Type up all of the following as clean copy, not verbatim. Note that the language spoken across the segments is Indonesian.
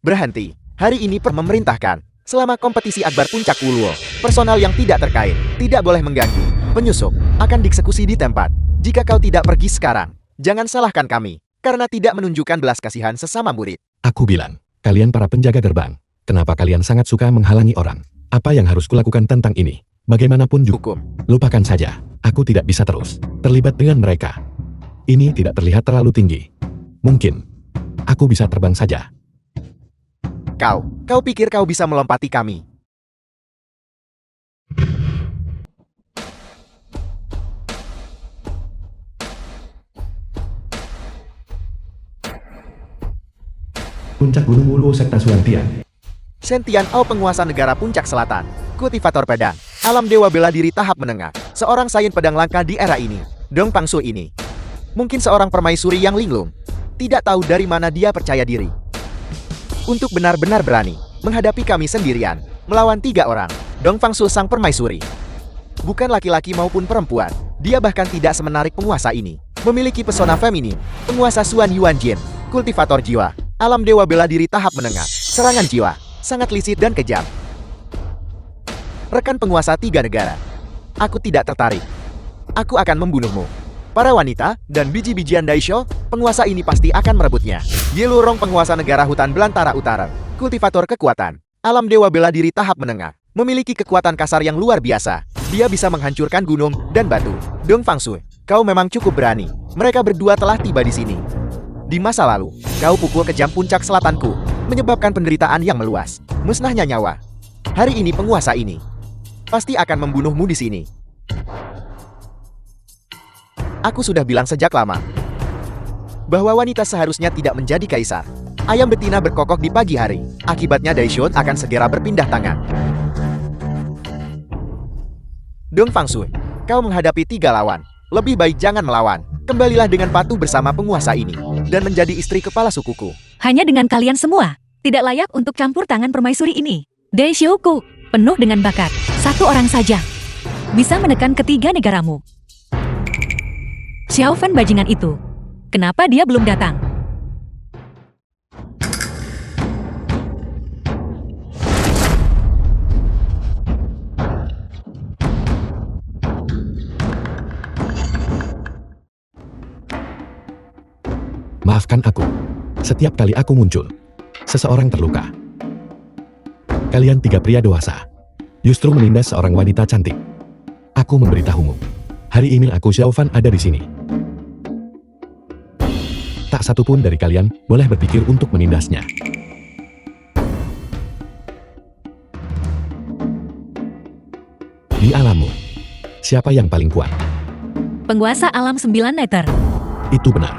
Berhenti. Hari ini memerintahkan. Selama kompetisi Akbar Puncak Uluo, personal yang tidak terkait, tidak boleh mengganggu. Penyusup akan dieksekusi di tempat. Jika kau tidak pergi sekarang, jangan salahkan kami, karena tidak menunjukkan belas kasihan sesama murid. Aku bilang, kalian para penjaga gerbang, kenapa kalian sangat suka menghalangi orang? Apa yang harus kulakukan tentang ini? Bagaimanapun juga, lupakan saja. Aku tidak bisa terus terlibat dengan mereka. Ini tidak terlihat terlalu tinggi. Mungkin aku bisa terbang saja. Kau pikir kau bisa melompati kami? Puncak Gunung Uluo Sekta Suantian. Sentian Ao penguasa negara Puncak Selatan, kultivator pedang, alam dewa bela diri tahap menengah, seorang sains pedang langka di era ini, Dong Pangsu ini. Mungkin seorang permaisuri yang linglung. Tidak tahu dari mana dia percaya diri. Untuk benar-benar berani menghadapi kami sendirian, melawan 3 orang, Dong Pangsu sang permaisuri. Bukan laki-laki maupun perempuan, dia bahkan tidak semenarik penguasa ini. Memiliki pesona feminim, penguasa Suan Yuan Jin, kultivator jiwa, alam dewa bela diri tahap menengah, serangan jiwa, sangat lisit dan kejam. Rekan penguasa 3 negara. Aku tidak tertarik. Aku akan membunuhmu. Para wanita dan biji-bijian Daisho, penguasa ini pasti akan merebutnya. Yelurong penguasa negara hutan belantara utara, kultivator kekuatan, alam dewa bela diri tahap menengah, memiliki kekuatan kasar yang luar biasa. Dia bisa menghancurkan gunung dan batu. Dong Pangsu, kau memang cukup berani. Mereka berdua telah tiba di sini. Di masa lalu, kau pukul kejam puncak selatanku, menyebabkan penderitaan yang meluas, musnahnya nyawa. Hari ini penguasa ini pasti akan membunuhmu di sini. Aku sudah bilang sejak lama bahwa wanita seharusnya tidak menjadi kaisar. Ayam betina berkokok di pagi hari. Akibatnya Daisho akan segera berpindah tangan. Dong Pangsu, kau menghadapi 3 lawan. Lebih baik jangan melawan. Kembalilah dengan patuh bersama penguasa ini dan menjadi istri kepala sukuku. Hanya dengan kalian semua, tidak layak untuk campur tangan permaisuri ini. Daishoku, penuh dengan bakat. 1 orang saja bisa menekan ketiga negaramu. Xiao Fan bajingan itu, kenapa dia belum datang? Maafkan aku. Setiap kali aku muncul, seseorang terluka. Kalian 3 pria dewasa justru menindas seorang wanita cantik. Aku memberitahumu. Hari ini aku Xiao Fan ada di sini. Tak satu pun dari kalian boleh berpikir untuk menindasnya. Di alammu, siapa yang paling kuat? Penguasa alam 9 neter. Itu benar.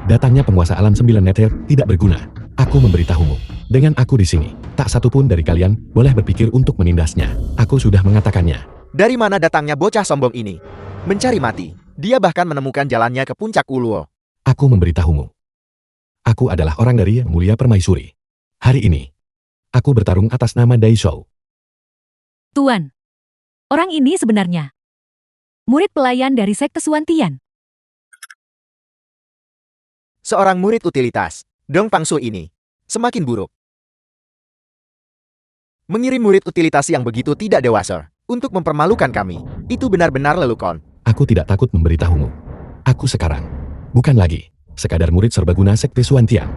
Datangnya penguasa alam 9 neter tidak berguna. Aku memberitahumu. Dengan aku di sini, tak satu pun dari kalian boleh berpikir untuk menindasnya. Aku sudah mengatakannya. Dari mana datangnya bocah sombong ini? Mencari mati. Dia bahkan menemukan jalannya ke puncak Uluo. Aku memberitahumu. Aku adalah orang dari Yang Mulia Permaisuri. Hari ini, aku bertarung atas nama Daisho. Tuan, orang ini sebenarnya murid pelayan dari sekte Suantian. Seorang murid utilitas, Dong Pangsu ini semakin buruk. Mengirim murid utilitas yang begitu tidak dewasa untuk mempermalukan kami, itu benar-benar lelukon. Aku tidak takut memberitahumu. Aku sekarang bukan lagi sekadar murid serbaguna sekte Suantian.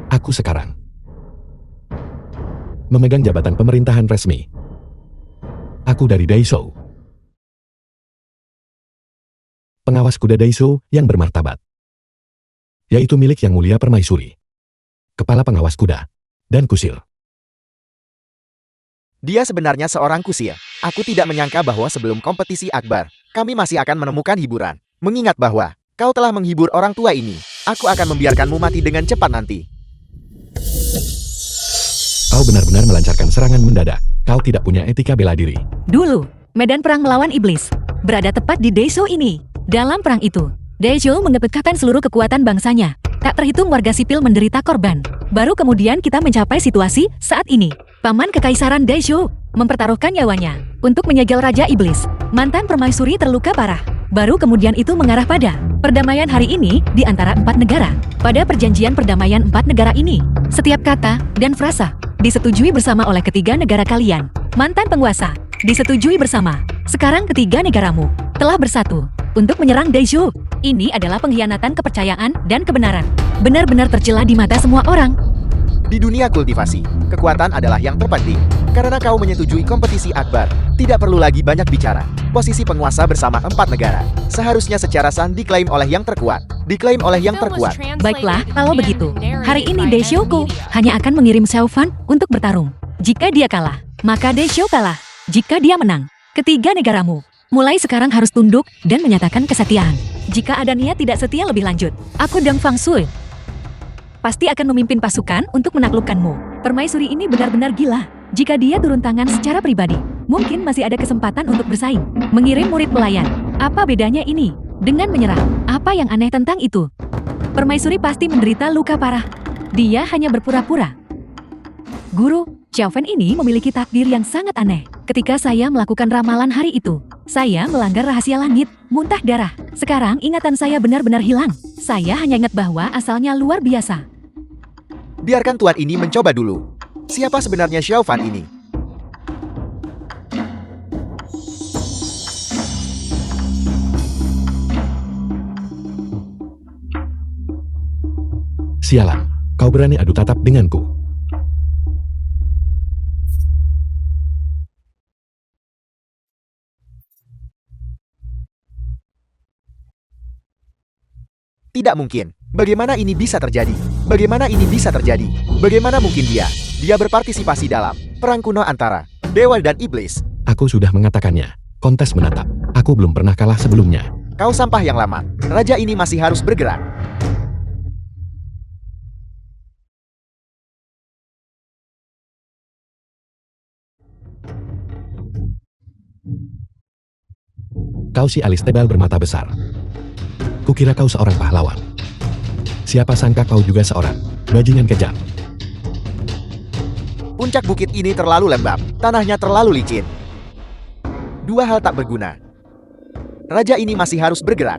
Aku sekarang memegang jabatan pemerintahan resmi. Aku dari Daisho. Pengawas kuda Daisho yang bermartabat. Yaitu milik Yang Mulia Permaisuri. Kepala pengawas kuda dan kusil. Dia sebenarnya seorang kusil. Aku tidak menyangka bahwa sebelum kompetisi Akbar, kami masih akan menemukan hiburan. Mengingat bahwa kau telah menghibur orang tua ini, aku akan membiarkanmu mati dengan cepat nanti. Kau benar-benar melancarkan serangan mendadak. Kau tidak punya etika bela diri. Dulu, medan perang melawan iblis berada tepat di Daisho ini. Dalam perang itu, Daisho mengepekkan seluruh kekuatan bangsanya. Tak terhitung warga sipil menderita korban. Baru kemudian kita mencapai situasi saat ini. Paman Kekaisaran Daisho mempertaruhkan nyawanya untuk menyegel Raja Iblis. Mantan permaisuri terluka parah. Baru kemudian itu mengarah pada Perdamaian hari ini di antara 4 negara. Pada perjanjian perdamaian 4 negara ini, setiap kata dan frasa disetujui bersama oleh ketiga negara kalian. Mantan penguasa, disetujui bersama. Sekarang ketiga negaramu telah bersatu untuk menyerang Daizhou. Ini adalah pengkhianatan kepercayaan dan kebenaran. Benar-benar tercela di mata semua orang. Di dunia kultivasi, kekuatan adalah yang terpenting. Karena kau menyetujui kompetisi akbar, tidak perlu lagi banyak bicara. Posisi penguasa bersama 4 negara seharusnya secara sah diklaim oleh yang terkuat. Diklaim oleh yang terkuat. Baiklah, kalau begitu, hari ini Daizhouku hanya akan mengirim Xiao Fan untuk bertarung. Jika dia kalah, maka Daizhou kalah. Jika dia menang, ketiga negaramu mulai sekarang harus tunduk dan menyatakan kesetiaan. Jika ada niat tidak setia lebih lanjut, aku Deng Fangshui pasti akan memimpin pasukan untuk menaklukkanmu. Permaisuri ini benar-benar gila. Jika dia turun tangan secara pribadi, mungkin masih ada kesempatan untuk bersaing. Mengirim murid pelayan. Apa bedanya ini dengan menyerah? Apa yang aneh tentang itu? Permaisuri pasti menderita luka parah. Dia hanya berpura-pura. Guru, Xiao Fan ini memiliki takdir yang sangat aneh. Ketika saya melakukan ramalan hari itu, saya melanggar rahasia langit, muntah darah. Sekarang ingatan saya benar-benar hilang. Saya hanya ingat bahwa asalnya luar biasa. Biarkan tuan ini mencoba dulu. Siapa sebenarnya Xiao Fan ini? Sialan, kau berani adu tatap denganku. Tidak mungkin. Bagaimana ini bisa terjadi? Bagaimana ini bisa terjadi? Bagaimana mungkin dia? Dia berpartisipasi dalam perang kuno antara dewa dan iblis. Aku sudah mengatakannya. Kontes menatap. Aku belum pernah kalah sebelumnya. Kau sampah yang lama. Raja ini masih harus bergerak. Kau si alis tebal bermata besar. Kukira kau seorang pahlawan. Siapa sangka kau juga seorang bajingan kejam. Puncak bukit ini terlalu lembab. Tanahnya terlalu licin. Dua hal tak berguna. Raja ini masih harus bergerak.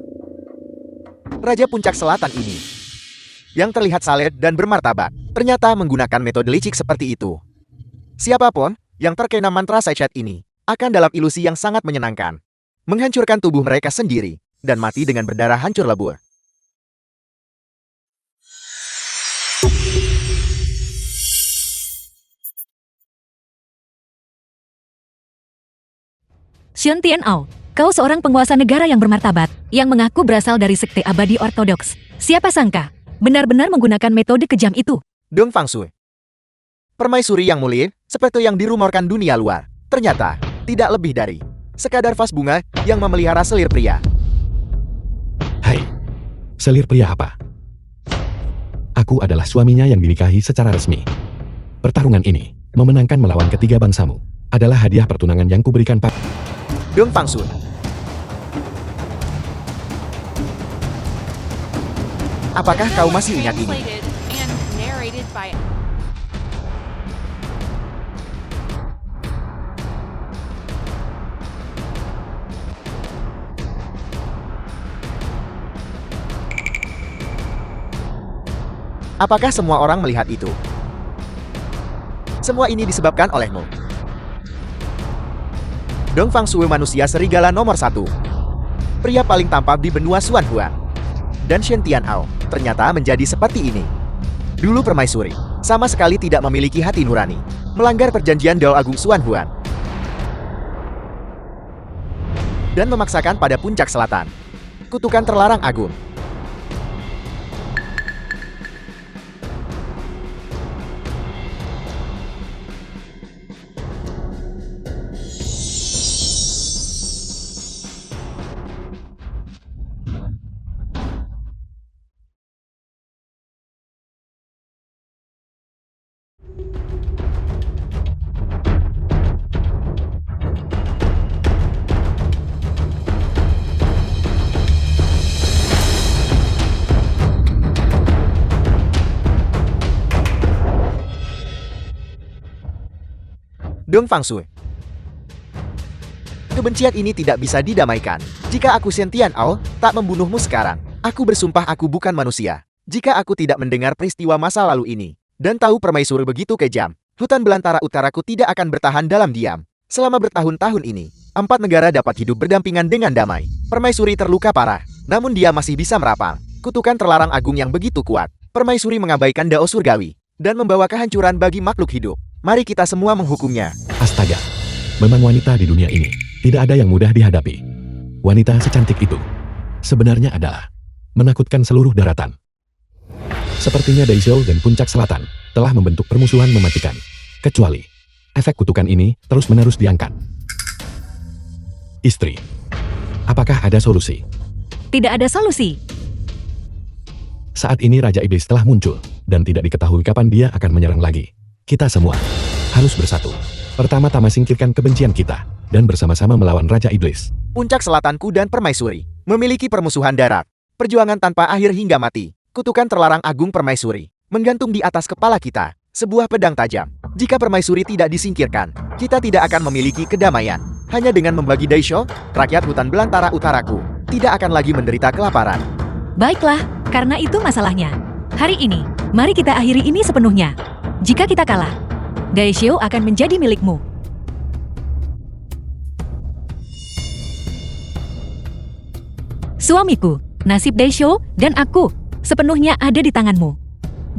Raja puncak selatan ini, yang terlihat saleh dan bermartabat, ternyata menggunakan metode licik seperti itu. Siapapun yang terkena mantra Saichet ini akan dalam ilusi yang sangat menyenangkan. Menghancurkan tubuh mereka sendiri dan mati dengan berdarah hancur lebur. Shen Tian'ao, kau seorang penguasa negara yang bermartabat, yang mengaku berasal dari sekte abadi ortodoks. Siapa sangka, benar-benar menggunakan metode kejam itu. Deng Fangshui, permaisuri yang mulia, seperti yang dirumorkan dunia luar, ternyata tidak lebih dari sekadar vas bunga yang memelihara selir pria. Hai, selir pria apa? Aku adalah suaminya yang dinikahi secara resmi. Pertarungan ini, memenangkan melawan ketiga bangsamu, adalah hadiah pertunangan yang kuberikan pada Deng Fangshui. Apakah kau masih ingat ini? Apakah semua orang melihat itu? Semua ini disebabkan olehmu. Deng Fangshui manusia serigala nomor 1. Pria paling tampan di benua Xuanhuan. Dan Shen Tian'ao ternyata menjadi seperti ini. Dulu permaisuri sama sekali tidak memiliki hati nurani. Melanggar perjanjian Dao Agung Xuanhuan. Dan memaksakan pada puncak selatan. Kutukan terlarang agung. Deng Fangshui. Kebencian ini tidak bisa didamaikan. Jika aku Shen Tian'ao tak membunuhmu sekarang, Aku bersumpah aku bukan manusia. Jika aku tidak mendengar peristiwa masa lalu ini, dan tahu permaisuri begitu kejam, hutan belantara utaraku tidak akan bertahan dalam diam. Selama bertahun-tahun ini, 4 negara dapat hidup berdampingan dengan damai. Permaisuri terluka parah, namun dia masih bisa merapat. Kutukan terlarang agung yang begitu kuat. Permaisuri mengabaikan dao surgawi, dan membawa kehancuran bagi makhluk hidup. Mari kita semua menghukumnya. Astaga, memang wanita di dunia ini tidak ada yang mudah dihadapi. Wanita secantik itu sebenarnya adalah menakutkan seluruh daratan. Sepertinya Daishou dan Puncak Selatan telah membentuk permusuhan mematikan. Kecuali efek kutukan ini terus-menerus diangkat. Istri, apakah ada solusi? Tidak ada solusi. Saat ini Raja Iblis telah muncul, dan tidak diketahui kapan dia akan menyerang lagi. Kita semua harus bersatu. Pertama-tama singkirkan kebencian kita, dan bersama-sama melawan Raja Iblis. Puncak Selatanku dan Permaisuri memiliki permusuhan darat. Perjuangan tanpa akhir hingga mati. Kutukan terlarang agung Permaisuri menggantung di atas kepala kita, sebuah pedang tajam. Jika Permaisuri tidak disingkirkan, kita tidak akan memiliki kedamaian. Hanya dengan membagi Daisho, rakyat hutan belantara utaraku tidak akan lagi menderita kelaparan. Baiklah, karena itu masalahnya. Hari ini, mari kita akhiri ini sepenuhnya. Jika kita kalah, Daishou akan menjadi milikmu. Suamiku, nasib Daishou dan aku sepenuhnya ada di tanganmu.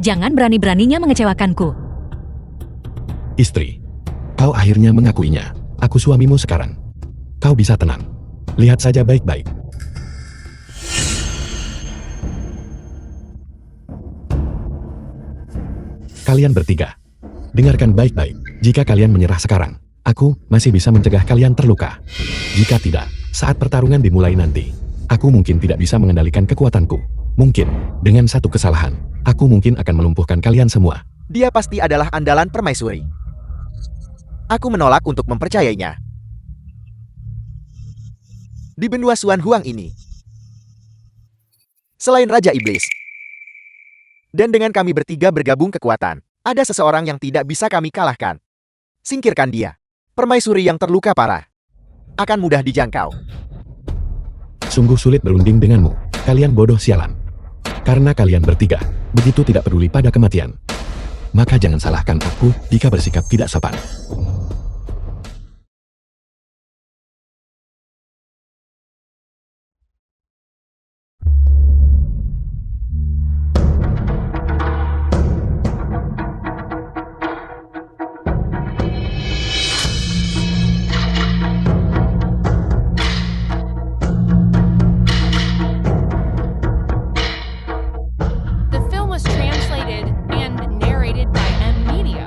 Jangan berani-beraninya mengecewakanku. Istri, kau akhirnya mengakuinya. Aku suamimu sekarang. Kau bisa tenang. Lihat saja baik-baik. Kalian bertiga, dengarkan baik-baik. Jika kalian menyerah sekarang, aku masih bisa mencegah kalian terluka. Jika tidak, saat pertarungan dimulai nanti, aku mungkin tidak bisa mengendalikan kekuatanku. Mungkin, dengan satu kesalahan, aku mungkin akan melumpuhkan kalian semua. Dia pasti adalah andalan Permaisuri. Aku menolak untuk mempercayainya. Di benua Suan Huang ini, selain Raja Iblis, dan dengan kami bertiga bergabung kekuatan, ada seseorang yang tidak bisa kami kalahkan. Singkirkan dia. Permaisuri yang terluka parah akan mudah dijangkau. Sungguh sulit berunding denganmu. Kalian bodoh sialan. Karena kalian bertiga begitu tidak peduli pada kematian. Maka jangan salahkan aku jika bersikap tidak sopan. The film was translated and narrated by M Media.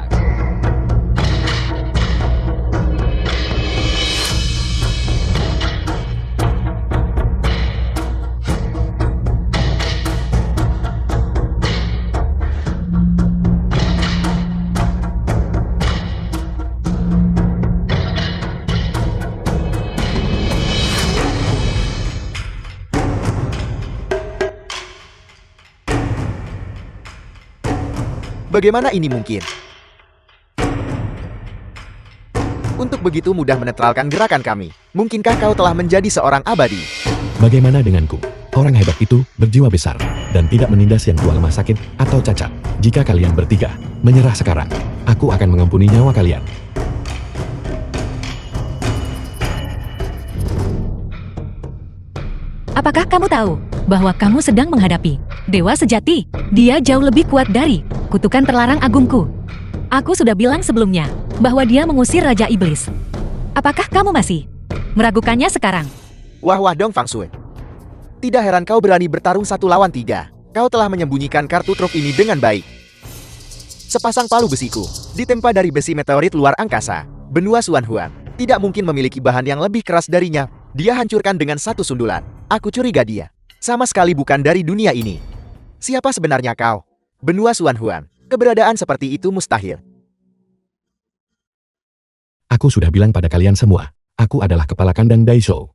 Bagaimana ini mungkin? Untuk begitu mudah menetralkan gerakan kami, mungkinkah kau telah menjadi seorang abadi? Bagaimana denganku? Orang hebat itu berjiwa besar dan tidak menindas yang tua lemah sakit atau cacat. Jika kalian bertiga menyerah sekarang, aku akan mengampuni nyawa kalian. Apakah kamu tahu bahwa kamu sedang menghadapi dewa sejati? Dia jauh lebih kuat dari kutukan terlarang agungku. Aku sudah bilang sebelumnya bahwa dia mengusir Raja Iblis. Apakah kamu masih meragukannya sekarang? Wah Dong Fang Shui. Tidak heran kau berani bertarung 1 lawan 3. Kau telah menyembunyikan kartu truf ini dengan baik. Sepasang palu besiku ditempa dari besi meteorit luar angkasa. Benua Suan Huan tidak mungkin memiliki bahan yang lebih keras darinya. Dia hancurkan dengan satu sundulan. Aku curiga dia sama sekali bukan dari dunia ini. Siapa sebenarnya kau? Benua Suan Huan, keberadaan seperti itu mustahil. Aku sudah bilang pada kalian semua, aku adalah kepala kandang Daishou.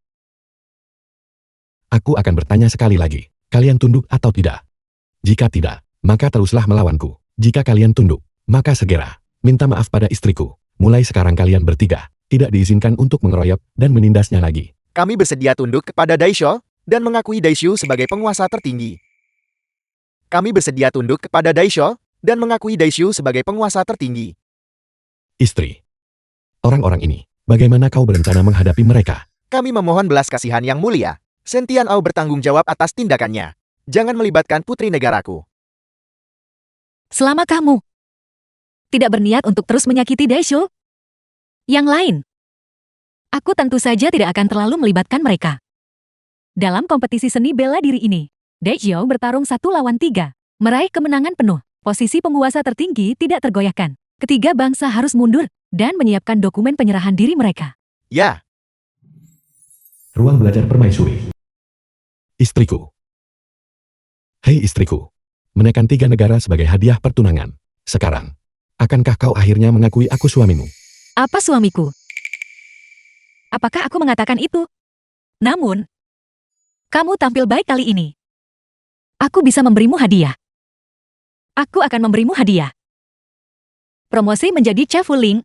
Aku akan bertanya sekali lagi, kalian tunduk atau tidak? Jika tidak, maka teruslah melawanku. Jika kalian tunduk, maka segera minta maaf pada istriku. Mulai sekarang kalian bertiga tidak diizinkan untuk mengeroyok dan menindasnya lagi. Kami bersedia tunduk kepada Daisho. dan mengakui Daishu sebagai penguasa tertinggi. Kami bersedia tunduk kepada Daisho dan mengakui Daishu sebagai penguasa tertinggi. Istri. Orang-orang ini, bagaimana kau berencana menghadapi mereka? Kami memohon belas kasihan yang mulia. Sentian Ao bertanggung jawab atas tindakannya. Jangan melibatkan putri negaraku. Selama kamu tidak berniat untuk terus menyakiti Daisho, yang lain, aku tentu saja tidak akan terlalu melibatkan mereka. Dalam kompetisi seni bela diri ini, Daisho bertarung 1 lawan 3, meraih kemenangan penuh. Posisi penguasa tertinggi tidak tergoyahkan. Ketiga bangsa harus mundur dan menyiapkan dokumen penyerahan diri mereka. Ya, Ruang belajar permaisuri. Istriku. Hei istriku. Menekan 3 negara sebagai hadiah pertunangan. Sekarang, akankah kau akhirnya mengakui aku suamimu? Apa suamiku? Apakah aku mengatakan itu? Namun, kamu tampil baik kali ini. Aku bisa memberimu hadiah. Aku akan memberimu hadiah. Promosi menjadi Chafuling.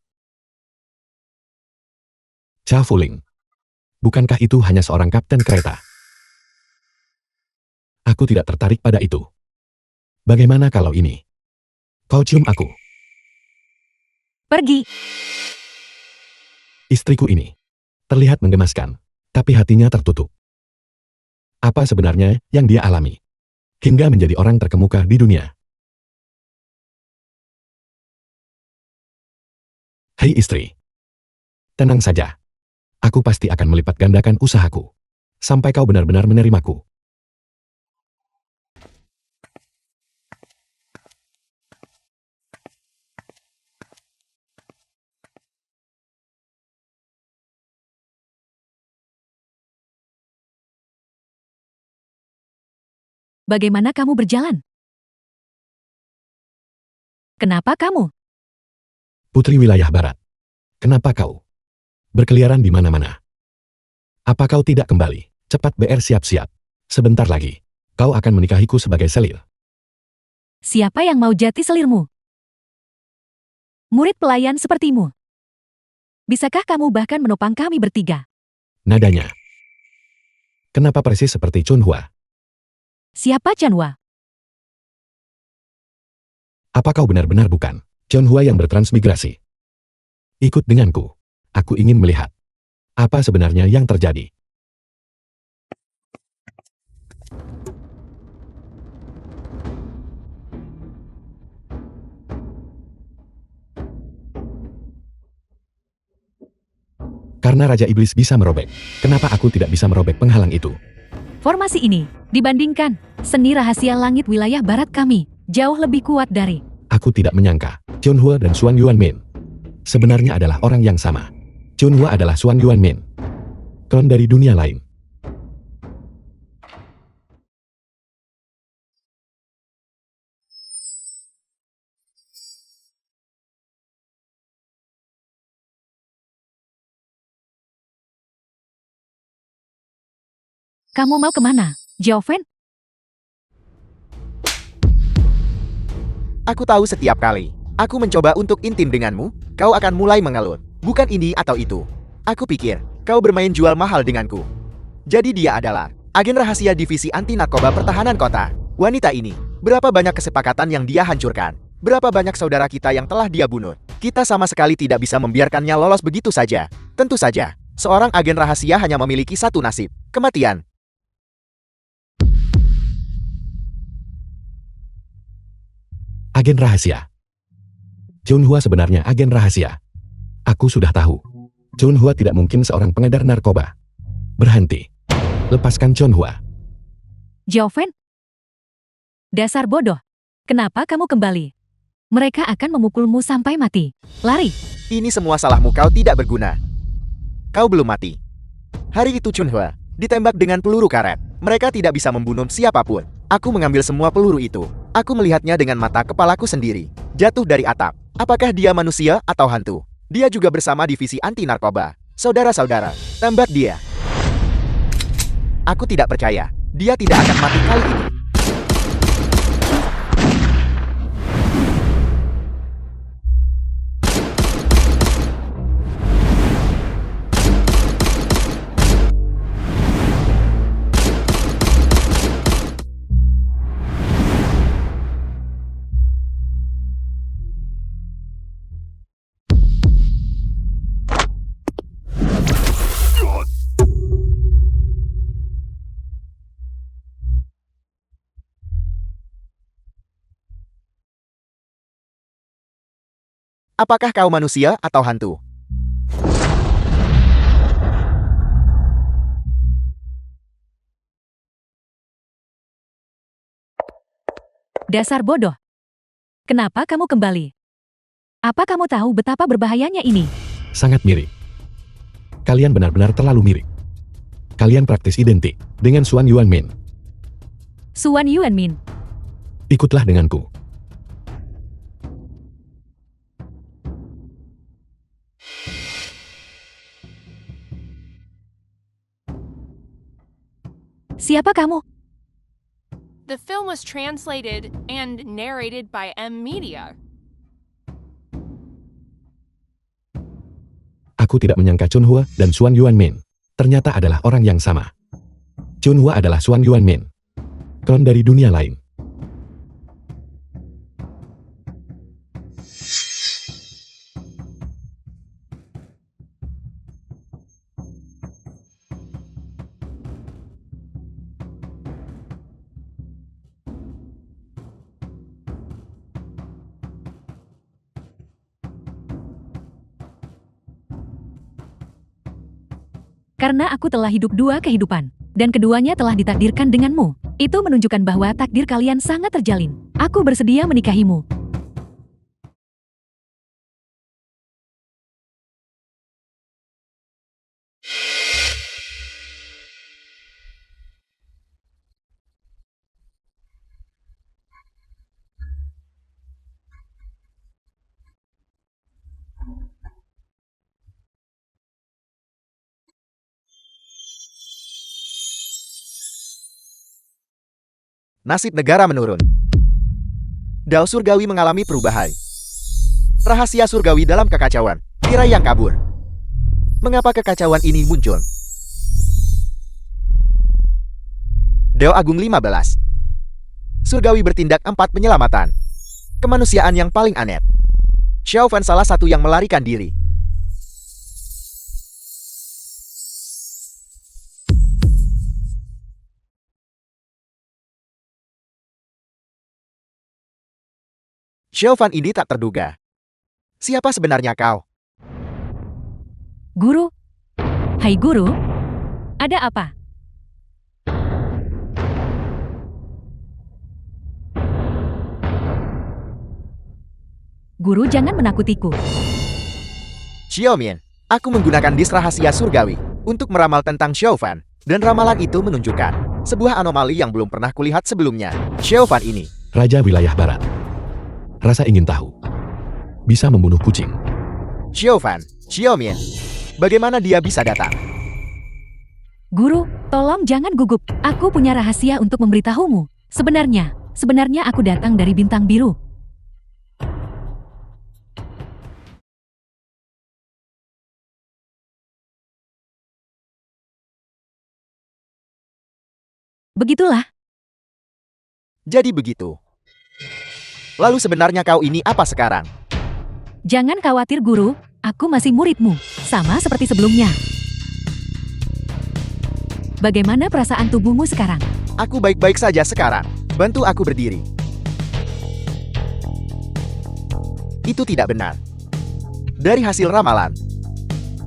Chafuling. Bukankah itu hanya seorang kapten kereta? Aku tidak tertarik pada itu. Bagaimana kalau ini? Kau cium aku. Pergi. Istriku ini terlihat menggemaskan, tapi hatinya tertutup. Apa sebenarnya yang dia alami? Hingga menjadi orang terkemuka di dunia. Hei istri. Tenang saja. Aku pasti akan melipat gandakan usahaku. Sampai kau benar-benar menerimaku. Bagaimana kamu berjalan? Kenapa kamu? Putri wilayah barat. Kenapa kau berkeliaran di mana-mana? Apa kau tidak kembali? Cepat BR siap-siap. Sebentar lagi, kau akan menikahiku sebagai selir. Siapa yang mau jati selirmu? Murid pelayan sepertimu. Bisakah kamu bahkan menopang kami bertiga? Nadanya. Kenapa persis seperti Chunhua? Siapa Chanwa? Apa kau benar-benar bukan Chunhua yang bertransmigrasi? Ikut denganku. Aku ingin melihat apa sebenarnya yang terjadi. Karena Raja Iblis bisa merobek, kenapa aku tidak bisa merobek penghalang itu? Formasi ini, dibandingkan seni rahasia langit wilayah barat kami, jauh lebih kuat dari. Aku tidak menyangka, Chunhua dan Xuan Yuanmin sebenarnya adalah orang yang sama. Chunhua adalah Xuan Yuanmin, klon dari dunia lain. Kamu mau kemana, Joven? aku tahu setiap kali aku mencoba untuk intim denganmu, kau akan mulai mengeluh. Bukan ini atau itu. Aku pikir kau bermain jual mahal denganku. Jadi dia adalah agen rahasia divisi anti narkoba pertahanan kota. Wanita ini, berapa banyak kesepakatan yang dia hancurkan? Berapa banyak saudara kita yang telah dia bunuh? Kita sama sekali tidak bisa membiarkannya lolos begitu saja. Tentu saja, seorang agen rahasia hanya memiliki satu nasib, kematian. Agen rahasia. Chunhua sebenarnya agen rahasia. Aku sudah tahu. Chunhua tidak mungkin seorang pengedar narkoba. Berhenti. Lepaskan Chunhua. Joven? Dasar bodoh. Kenapa kamu kembali? Mereka akan memukulmu sampai mati. Lari. Ini semua salahmu, kau tidak berguna. Kau belum mati. Hari itu Chunhua ditembak dengan peluru karet. Mereka tidak bisa membunuh siapapun. Aku mengambil semua peluru itu. Aku melihatnya dengan mata kepalaku sendiri. Jatuh dari atap. Apakah dia manusia atau hantu? Dia juga bersama divisi anti narkoba. Saudara-saudara, tembak dia. Aku tidak percaya. Dia tidak akan mati kali ini. Apakah kau manusia atau hantu? Dasar bodoh. Kenapa kamu kembali? Apa kamu tahu betapa berbahayanya ini? Sangat mirip. Kalian benar-benar terlalu mirip. Kalian praktis identik dengan Xuan Yuanmin. Xuan Yuanmin. Ikutlah denganku. Siapa kamu? The film was translated and narrated by M Media. Aku tidak menyangka Chunhua dan Xuan Yuanmin ternyata adalah orang yang sama. Chunhua adalah Xuan Yuanmin, klon dari dunia lain. Karena aku telah hidup dua kehidupan, dan keduanya telah ditakdirkan denganmu. Itu menunjukkan bahwa takdir kalian sangat terjalin. Aku bersedia menikahimu. Nasib negara menurun. Dao surgawi mengalami perubahan. Rahasia surgawi dalam kekacauan. Tirai yang kabur. Mengapa kekacauan ini muncul? Dao Agung 15. Surgawi bertindak 4 penyelamatan. Kemanusiaan yang paling aneh. Xiao Fan salah satu yang melarikan diri. Xiao Fan ini tak terduga. Siapa sebenarnya kau? Guru? Hai guru? Ada apa? Guru, jangan menakutiku. Xiaomian, aku menggunakan dis rahasia surgawi untuk meramal tentang Xiao Fan, dan ramalan itu menunjukkan sebuah anomali yang belum pernah kulihat sebelumnya. Xiao Fan ini Raja wilayah barat. Rasa ingin tahu. Bisa membunuh kucing. Xiao Fan, Xiaomian. Bagaimana dia bisa datang? Guru, tolong jangan gugup. Aku punya rahasia untuk memberitahumu. Sebenarnya aku datang dari Bintang Biru. Begitulah. Jadi begitu. Lalu sebenarnya kau ini apa sekarang? Jangan khawatir guru, aku masih muridmu, sama seperti sebelumnya. Bagaimana perasaan tubuhmu sekarang? Aku baik-baik saja sekarang. Bantu aku berdiri. Itu tidak benar. Dari hasil ramalan,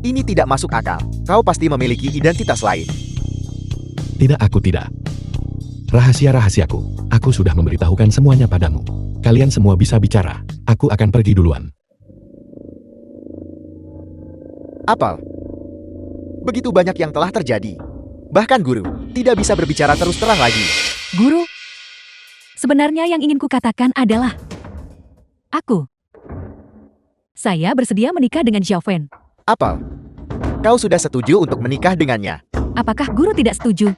ini tidak masuk akal. Kau pasti memiliki identitas lain. Tidak, aku tidak. Rahasia-rahasiaku, aku sudah memberitahukan semuanya padamu. Kalian semua bisa bicara. Aku akan pergi duluan. Apel. Begitu banyak yang telah terjadi. Bahkan guru tidak bisa berbicara terus terang lagi. Guru, sebenarnya yang ingin kukatakan adalah saya bersedia menikah dengan Xiao Fan. Apel. Kau sudah setuju untuk menikah dengannya. Apakah guru tidak setuju?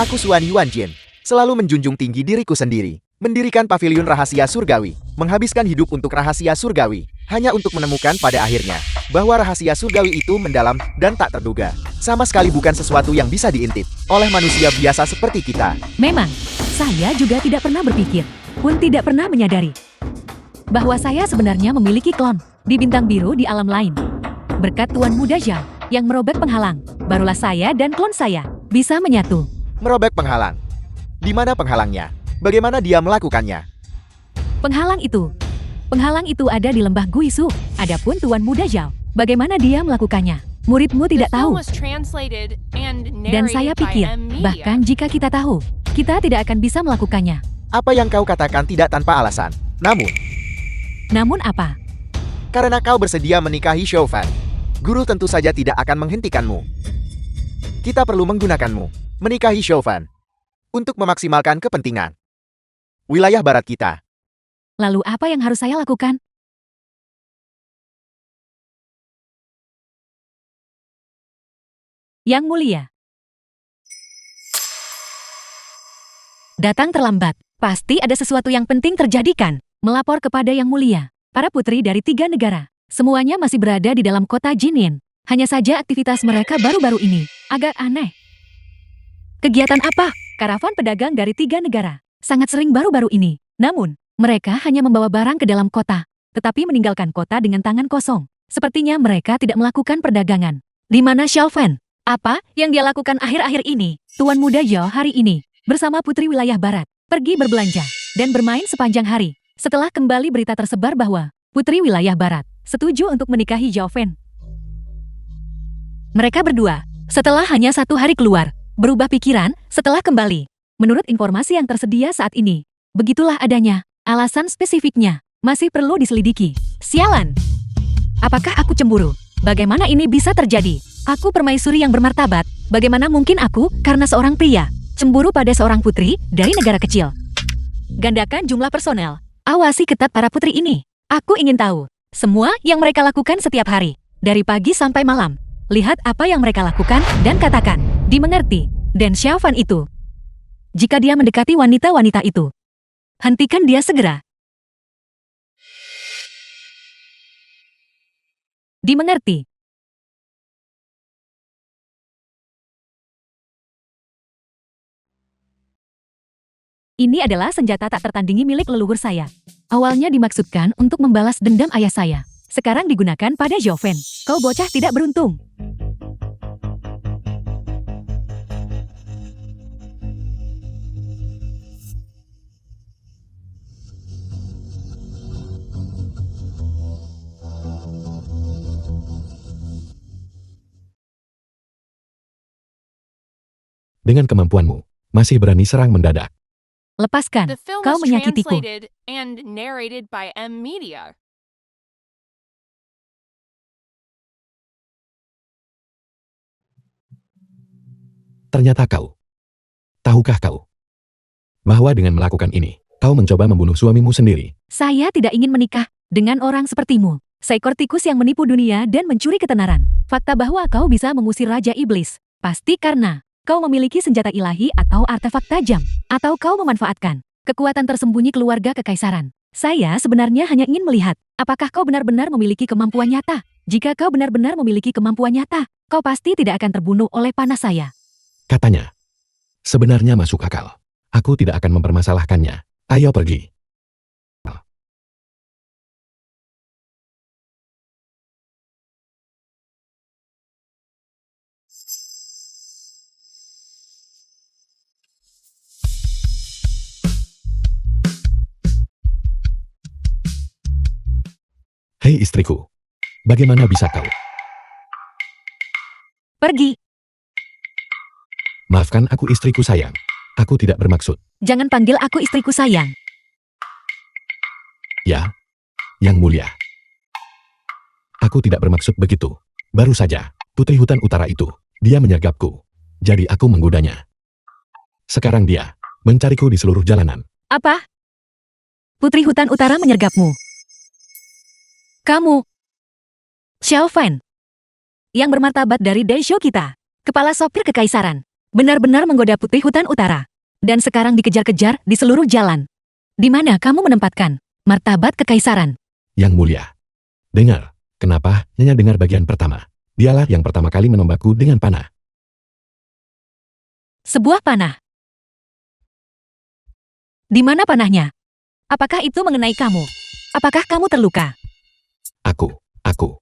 Aku Xuan Yuanjin. Selalu menjunjung tinggi diriku sendiri. Mendirikan pavilion rahasia surgawi. Menghabiskan hidup untuk rahasia surgawi. Hanya untuk menemukan pada akhirnya bahwa rahasia surgawi itu mendalam dan tak terduga. Sama sekali bukan sesuatu yang bisa diintip oleh manusia biasa seperti kita. Memang, saya juga tidak pernah berpikir, pun tidak pernah menyadari bahwa saya sebenarnya memiliki klon di Bintang Biru di alam lain. Berkat Tuan Muda Zhao yang merobek penghalang, barulah saya dan klon saya bisa menyatu. Merobek penghalang. Di mana penghalangnya? Bagaimana dia melakukannya? Penghalang itu ada di lembah Guisu. Adapun Tuan Muda Zhao, bagaimana dia melakukannya? Muridmu tidak The film tahu. was translated and Dan saya narrated by pikir, M Media. bahkan jika kita tahu, kita tidak akan bisa melakukannya. Apa yang kau katakan tidak tanpa alasan. Namun apa? Karena kau bersedia menikahi Shoufan, guru tentu saja tidak akan menghentikanmu. Kita perlu menggunakanmu, menikahi Shoufan, untuk memaksimalkan kepentingan wilayah barat kita. Lalu apa yang harus saya lakukan? Yang Mulia. Datang terlambat. Pasti ada sesuatu yang penting terjadi kan? Melapor kepada Yang Mulia. Para putri dari 3 negara. Semuanya masih berada di dalam kota Jinin. Hanya saja aktivitas mereka baru-baru ini agak aneh. Kegiatan apa? Karavan pedagang dari 3 negara. Sangat sering baru-baru ini. Namun, mereka hanya membawa barang ke dalam kota, tetapi meninggalkan kota dengan tangan kosong. Sepertinya mereka tidak melakukan perdagangan. Di mana Shoufan? Apa yang dia lakukan akhir-akhir ini? Tuan Muda Zhao hari ini, bersama Putri Wilayah Barat, pergi berbelanja dan bermain sepanjang hari. Setelah kembali berita tersebar bahwa Putri Wilayah Barat setuju untuk menikahi Zhao Fen. Mereka berdua, setelah hanya 1 hari keluar, berubah pikiran setelah kembali. Menurut informasi yang tersedia saat ini, begitulah adanya. Alasan spesifiknya masih perlu diselidiki. Sialan! Apakah aku cemburu? Bagaimana ini bisa terjadi? Aku permaisuri yang bermartabat. Bagaimana mungkin aku, karena seorang pria, cemburu pada seorang putri dari negara kecil? Gandakan jumlah personel. Awasi ketat para putri ini. Aku ingin tahu semua yang mereka lakukan setiap hari, dari pagi sampai malam. Lihat apa yang mereka lakukan dan katakan. Dimengerti. Dan Shoufan itu, jika dia mendekati wanita-wanita itu, hentikan dia segera. Dimengerti. Ini adalah senjata tak tertandingi milik leluhur saya. Awalnya dimaksudkan untuk membalas dendam ayah saya. Sekarang digunakan pada Zhao Fen. Kau bocah tidak beruntung. Dengan kemampuanmu, masih berani serang mendadak. Lepaskan. The film Kau was menyakitiku. translated and narrated by M Media. Ternyata kau. Tahukah kau bahwa dengan melakukan ini, kau mencoba membunuh suamimu sendiri? Saya tidak ingin menikah dengan orang sepertimu. Seekor tikus yang menipu dunia dan mencuri ketenaran. Fakta bahwa kau bisa mengusir Raja Iblis, pasti karena kau memiliki senjata ilahi atau artefak tajam. Atau kau memanfaatkan kekuatan tersembunyi keluarga kekaisaran. Saya sebenarnya hanya ingin melihat, apakah kau benar-benar memiliki kemampuan nyata? Jika kau benar-benar memiliki kemampuan nyata, kau pasti tidak akan terbunuh oleh panah saya. Katanya. Sebenarnya masuk akal. Aku tidak akan mempermasalahkannya. Ayo pergi. Hei istriku. Bagaimana bisa kau? Pergi. Maafkan aku istriku sayang. Aku tidak bermaksud. Jangan panggil aku istriku sayang. Ya, Yang Mulia. Aku tidak bermaksud begitu. Baru saja, Putri Hutan Utara itu, dia menyergapku. Jadi aku menggodanya. Sekarang dia mencariku di seluruh jalanan. Apa? Putri Hutan Utara menyergapmu. Kamu, Shoufan, yang bermartabat dari Daisho kita, kepala sopir kekaisaran, benar-benar menggoda Putri Hutan Utara, dan sekarang dikejar-kejar di seluruh jalan. Di mana kamu menempatkan martabat kekaisaran? Yang Mulia. Dengar, kenapa Nyonya dengar bagian pertama? Dialah yang pertama kali menombakku dengan panah. Sebuah panah. Di mana panahnya? Apakah itu mengenai kamu? Apakah kamu terluka? Aku.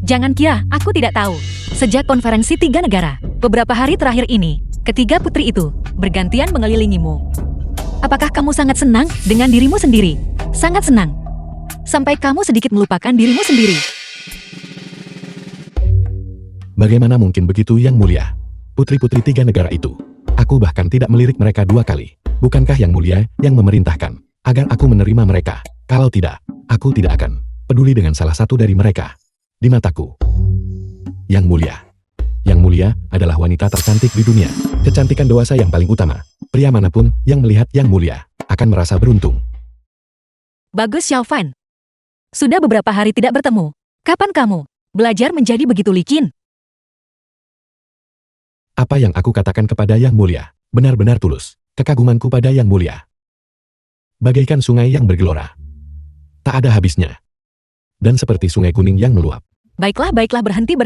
Jangan kira aku tidak tahu. Sejak konferensi 3 negara, beberapa hari terakhir ini, ketiga putri itu bergantian mengelilingimu. Apakah kamu sangat senang dengan dirimu sendiri? Sangat senang. Sampai kamu sedikit melupakan dirimu sendiri. Bagaimana mungkin begitu Yang Mulia? Putri-putri 3 negara itu. Aku bahkan tidak melirik mereka 2 kali. Bukankah Yang Mulia yang memerintahkan agar aku menerima mereka? Kalau tidak, aku tidak akan peduli dengan salah satu dari mereka. Di mataku, Yang Mulia adalah wanita tercantik di dunia. Kecantikan dewasa yang paling utama. Pria manapun yang melihat Yang Mulia akan merasa beruntung. Bagus Xiaofan. Sudah beberapa hari tidak bertemu. Kapan kamu belajar menjadi begitu licin? Apa yang aku katakan kepada Yang Mulia benar-benar tulus. Kekagumanku pada Yang Mulia bagaikan sungai yang bergelora, tak ada habisnya. Dan seperti sungai kuning yang meluap. Baiklah, berhenti.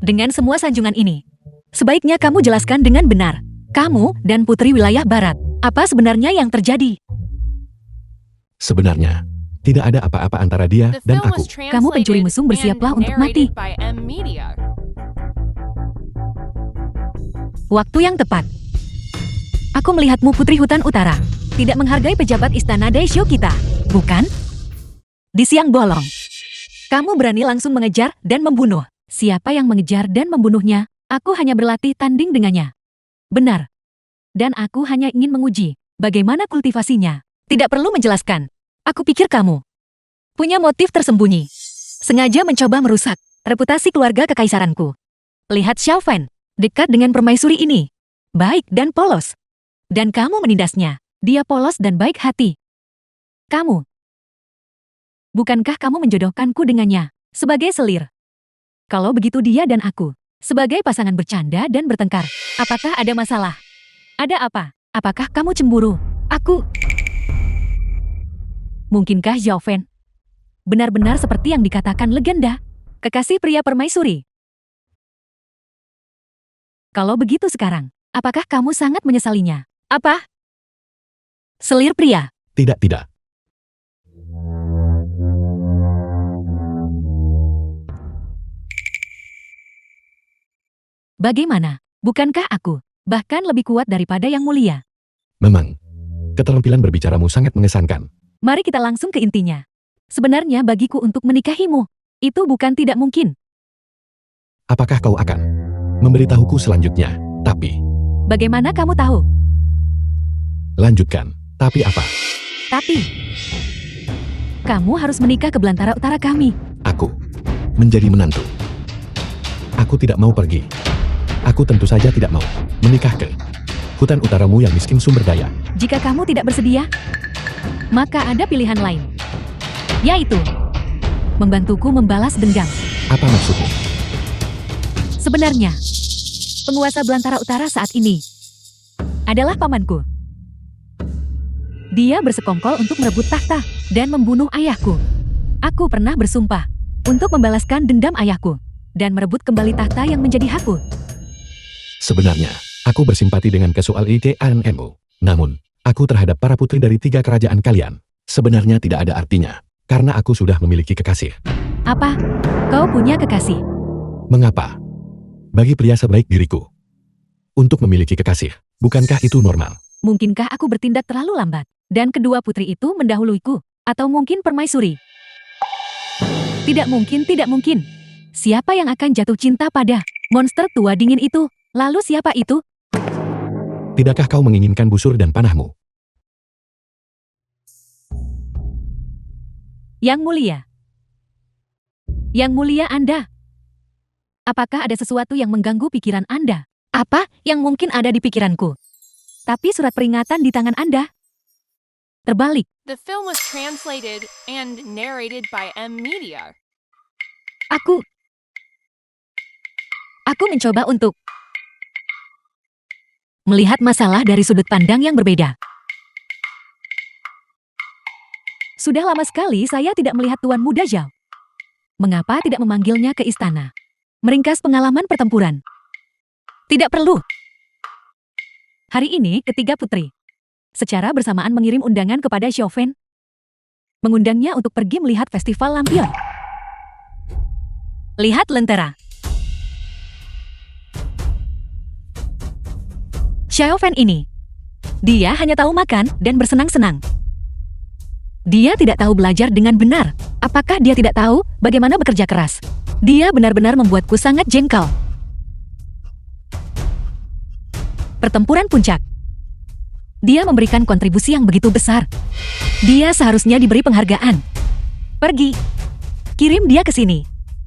Dengan semua sanjungan ini, sebaiknya kamu jelaskan dengan benar. Kamu dan Putri Wilayah Barat, apa sebenarnya yang terjadi? Sebenarnya, tidak ada apa-apa antara dia The dan film aku. was Kamu pencuri translated musuh, bersiaplah and untuk mati. narrated by M-Media. Waktu yang tepat. Aku melihatmu Putri Hutan Utara. Tidak menghargai pejabat istana Daisho kita, bukan? Di siang bolong. Kamu berani langsung mengejar dan membunuh. Siapa yang mengejar dan membunuhnya? Aku hanya berlatih tanding dengannya. Benar. Dan aku hanya ingin menguji bagaimana kultivasinya. Tidak perlu menjelaskan. Aku pikir kamu punya motif tersembunyi. Sengaja mencoba merusak reputasi keluarga kekaisaranku. Lihat Xiaofan, dekat dengan permaisuri ini. Baik dan polos. Dan kamu menindasnya. Dia polos dan baik hati. Kamu. Bukankah kamu menjodohkanku dengannya sebagai selir? Kalau begitu dia dan aku sebagai pasangan bercanda dan bertengkar. Apakah ada masalah? Ada apa? Apakah kamu cemburu? Aku... Mungkinkah Xiaofan benar-benar seperti yang dikatakan legenda? Kekasih pria permaisuri. Kalau begitu sekarang, apakah kamu sangat menyesalinya? Apa? Selir pria. Tidak. Bagaimana? Bukankah aku bahkan lebih kuat daripada Yang Mulia? Memang, keterampilan berbicaramu sangat mengesankan. Mari kita langsung ke intinya. Sebenarnya bagiku untuk menikahimu, itu bukan tidak mungkin. Apakah kau akan memberitahuku selanjutnya? Tapi, Bagaimana kamu tahu? lanjutkan. Tapi apa? Tapi, kamu harus menikah ke belantara utara kami. Aku menjadi menantu. Aku tidak mau pergi. Aku tentu saja tidak mau menikah ke hutan utaramu yang miskin sumber daya. Jika kamu tidak bersedia, maka ada pilihan lain. Yaitu, membantuku membalas dendam. Apa maksudmu? Sebenarnya, penguasa belantara utara saat ini adalah pamanku. Dia bersekongkol untuk merebut tahta dan membunuh ayahku. Aku pernah bersumpah untuk membalaskan dendam ayahku dan merebut kembali tahta yang menjadi hakku. Sebenarnya, aku bersimpati dengan kesoal ICANMU. Namun, aku terhadap para putri dari 3 kerajaan kalian sebenarnya tidak ada artinya. Karena aku sudah memiliki kekasih. Apa? Kau punya kekasih? Mengapa? Bagi pria sebaik diriku untuk memiliki kekasih, bukankah itu normal? Mungkinkah aku bertindak terlalu lambat dan kedua putri itu mendahuluiku? Atau mungkin permaisuri? Tidak mungkin. Siapa yang akan jatuh cinta pada monster tua dingin itu? Lalu siapa itu? Tidakkah kau menginginkan busur dan panahmu? Yang Mulia. Yang Mulia Anda. Apakah ada sesuatu yang mengganggu pikiran Anda? Apa yang mungkin ada di pikiranku? Tapi surat peringatan di tangan Anda. Terbalik. The film was translated and narrated by M-Media. Aku mencoba untuk melihat masalah dari sudut pandang yang berbeda. Sudah lama sekali saya tidak melihat Tuan Muda Zhao. Mengapa tidak memanggilnya ke istana? Meringkas pengalaman pertempuran. Tidak perlu. Hari ini ketiga putri secara bersamaan mengirim undangan kepada Xiaofan. Mengundangnya untuk pergi melihat festival lampion. Lihat lentera. Xiaofan ini Dia hanya tahu makan dan bersenang-senang. Dia tidak tahu belajar dengan benar. Apakah dia tidak tahu bagaimana bekerja keras? Dia benar-benar membuatku sangat jengkel. Pertempuran puncak. Dia memberikan kontribusi yang begitu besar. Dia seharusnya diberi penghargaan. Pergi. Kirim dia ke sini.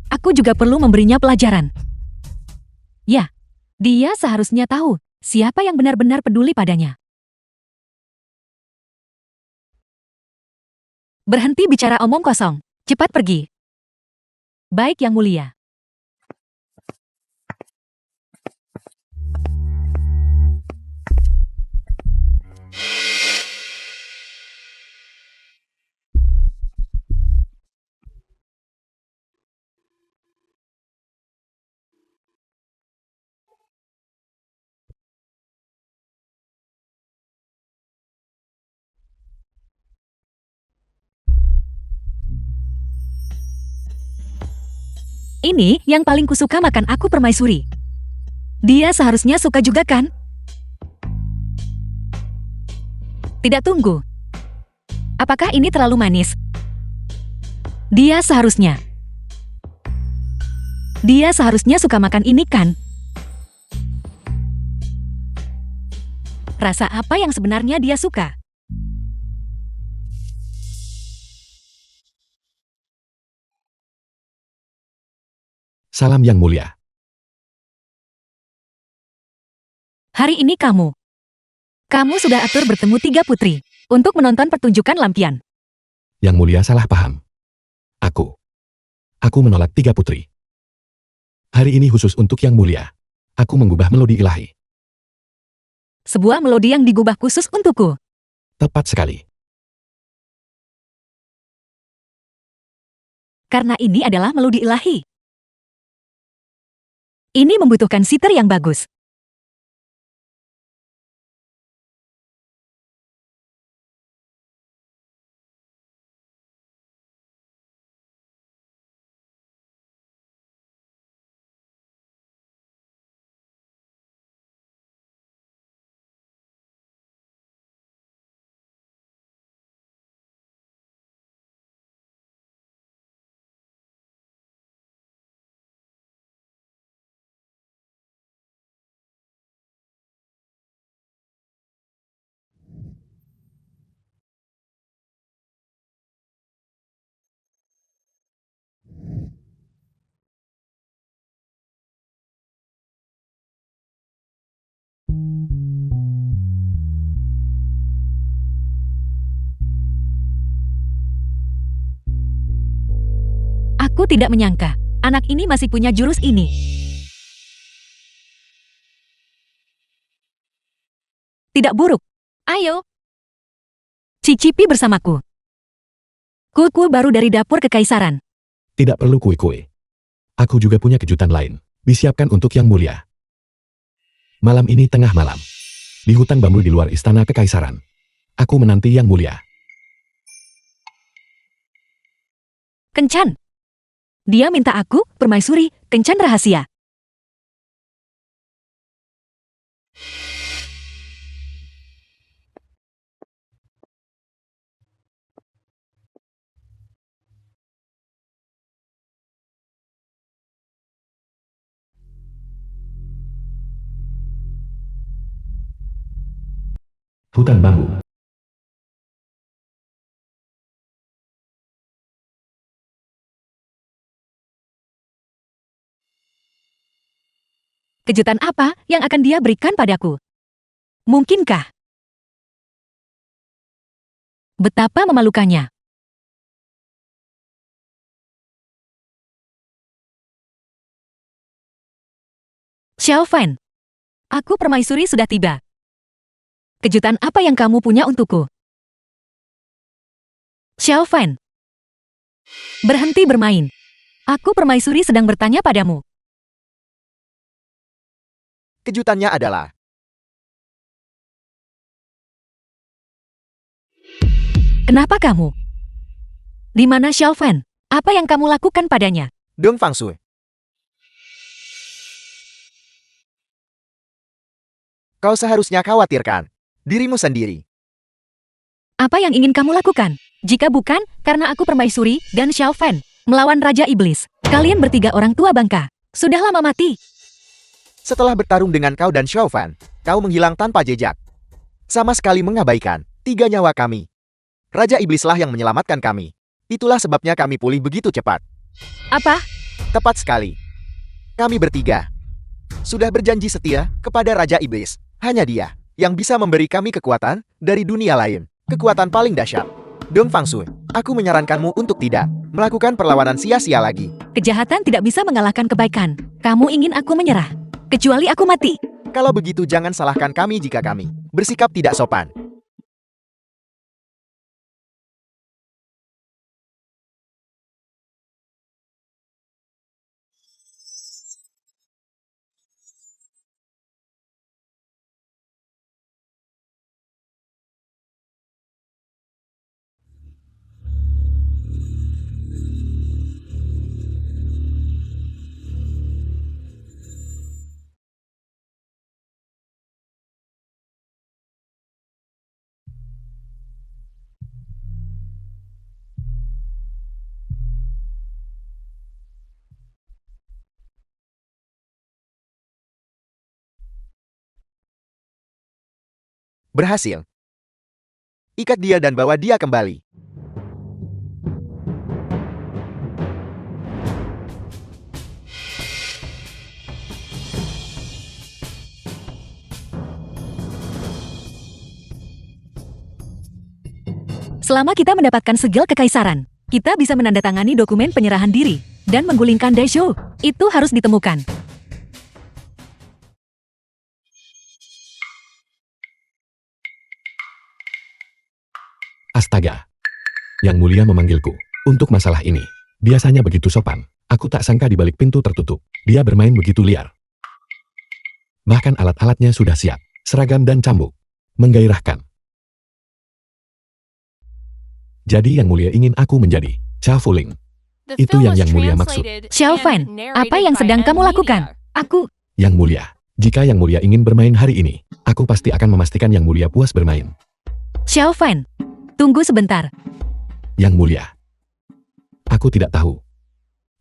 Aku juga perlu memberinya pelajaran. Ya, dia seharusnya tahu siapa yang benar-benar peduli padanya. Berhenti bicara omong kosong. Cepat pergi. Baik, Yang Mulia. Ini yang paling kusuka makan aku permaisuri. Dia seharusnya suka juga kan? Tidak, tunggu. Apakah ini terlalu manis? Dia seharusnya suka makan ini kan? Rasa apa yang sebenarnya dia suka? Salam Yang Mulia. Hari ini kamu sudah atur bertemu 3 putri untuk menonton pertunjukan lampion. Yang Mulia salah paham. Aku menolak 3 putri. Hari ini khusus untuk Yang Mulia. Aku mengubah melodi ilahi. Sebuah melodi yang digubah khusus untukku. Tepat sekali. Karena ini adalah melodi ilahi. Ini membutuhkan sitar yang bagus. Aku tidak menyangka anak ini masih punya jurus ini. Tidak buruk. Ayo, cicipi bersamaku. Kue-kue baru dari dapur kekaisaran. Tidak perlu kue-kue. Aku juga punya kejutan lain. Disiapkan untuk Yang Mulia. Malam ini tengah malam. Di hutan bambu di luar istana kekaisaran. Aku menanti Yang Mulia. Kencan. Dia minta aku, permaisuri, kencan rahasia. Hutan bambu. Kejutan apa yang akan dia berikan padaku? Mungkinkah? Betapa memalukannya. Xiaofan, aku permaisuri sudah tiba. Kejutan apa yang kamu punya untukku? Xiaofan, berhenti bermain. Aku permaisuri sedang bertanya padamu. Kejutannya adalah Kenapa kamu? Di mana Xiaofan? Apa yang kamu lakukan padanya? Dong Fangsu. Kau seharusnya khawatirkan. Dirimu sendiri. Apa yang ingin kamu lakukan? Jika bukan, karena aku permaisuri dan Xiao Fan melawan Raja Iblis. Kalian bertiga orang tua bangka. Sudah lama mati. Setelah bertarung dengan kau dan Xiaofan, kau menghilang tanpa jejak. Sama sekali mengabaikan 3 nyawa kami. Raja Iblislah yang menyelamatkan kami. Itulah sebabnya kami pulih begitu cepat. Apa? Tepat sekali. Kami bertiga sudah berjanji setia kepada Raja Iblis. Hanya dia yang bisa memberi kami kekuatan dari dunia lain. Kekuatan paling dahsyat. Dong Fangsu, aku menyarankanmu untuk tidak melakukan perlawanan sia-sia lagi. Kejahatan tidak bisa mengalahkan kebaikan. Kamu ingin aku menyerah, kecuali aku mati. Kalau begitu jangan salahkan kami jika kami bersikap tidak sopan. Berhasil. Ikat dia dan bawa dia kembali. Selama kita mendapatkan segel kekaisaran, kita bisa menandatangani dokumen penyerahan diri dan menggulingkan Daisho. Itu harus ditemukan. Astaga. Yang Mulia memanggilku untuk masalah ini. Biasanya begitu sopan. Aku tak sangka di balik pintu tertutup, dia bermain begitu liar. Bahkan alat-alatnya sudah siap, seragam dan cambuk. Menggairahkan. Jadi Yang Mulia ingin aku menjadi Cha Fuling. The Itu film yang was Yang Mulia maksud. translated Xiao and Fan, narrated apa yang by sedang kamu M lakukan? Media. Aku, Yang Mulia, jika Yang Mulia ingin bermain hari ini, aku pasti akan memastikan Yang Mulia puas bermain. Xiao Fan. Tunggu sebentar. Yang Mulia, aku tidak tahu.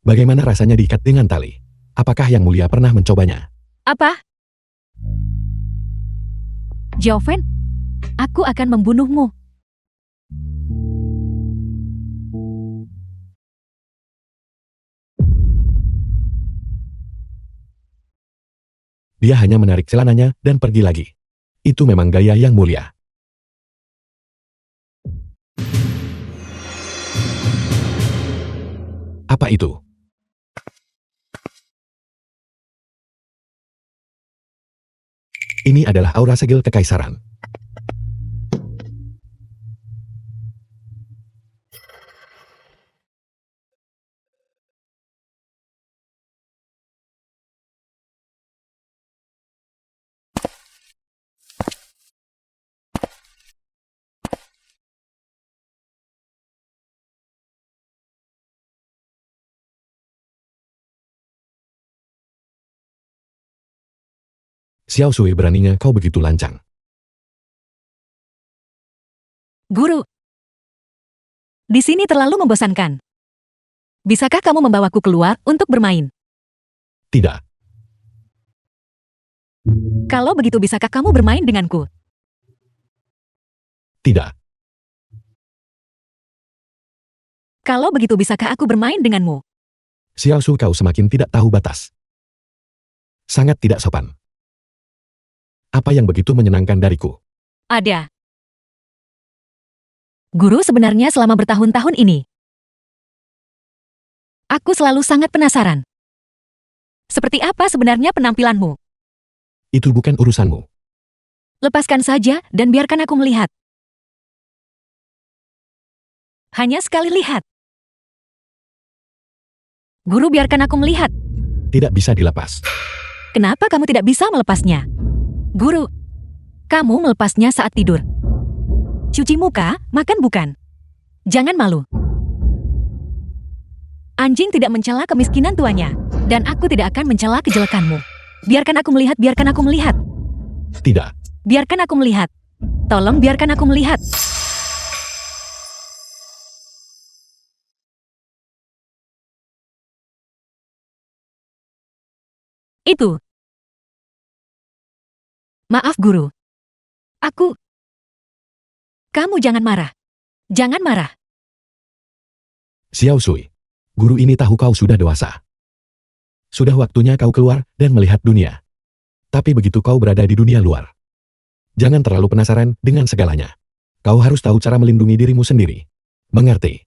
Bagaimana rasanya diikat dengan tali? Apakah Yang Mulia pernah mencobanya? Apa? Xiao Fan, aku akan membunuhmu. Dia hanya menarik celananya dan pergi lagi. Itu memang gaya Yang Mulia. Apa itu? Ini adalah aura segel kekaisaran. Xiao Sui, beraninya kau begitu lancang. Guru. Di sini terlalu membosankan. Bisakah kamu membawaku keluar untuk bermain? Tidak, Kalau begitu bisakah kamu bermain denganku? tidak. Kalau begitu bisakah aku bermain denganmu? Xiao Sui, kau semakin tidak tahu batas. Sangat tidak sopan. Apa yang begitu menyenangkan dariku? Ada. Guru, sebenarnya selama bertahun-tahun ini, aku selalu sangat penasaran. Seperti apa sebenarnya penampilanmu? Itu bukan urusanmu. Lepaskan saja dan biarkan aku melihat. Hanya sekali lihat. Guru, biarkan aku melihat. Tidak bisa dilepas. Kenapa kamu tidak bisa melepasnya? Guru, kamu melepasnya saat tidur. Cuci muka, makan bukan? Jangan malu. Anjing tidak mencela kemiskinan tuannya, dan aku tidak akan mencela kejelekanmu. Biarkan aku melihat, biarkan aku melihat. Tidak. Biarkan aku melihat. Tolong biarkan aku melihat. Itu. Maaf, Guru. Kamu jangan marah. Jangan marah. Xiao Sui, guru ini tahu kau sudah dewasa. Sudah waktunya kau keluar dan melihat dunia. Tapi begitu kau berada di dunia luar, jangan terlalu penasaran dengan segalanya. Kau harus tahu cara melindungi dirimu sendiri. Mengerti?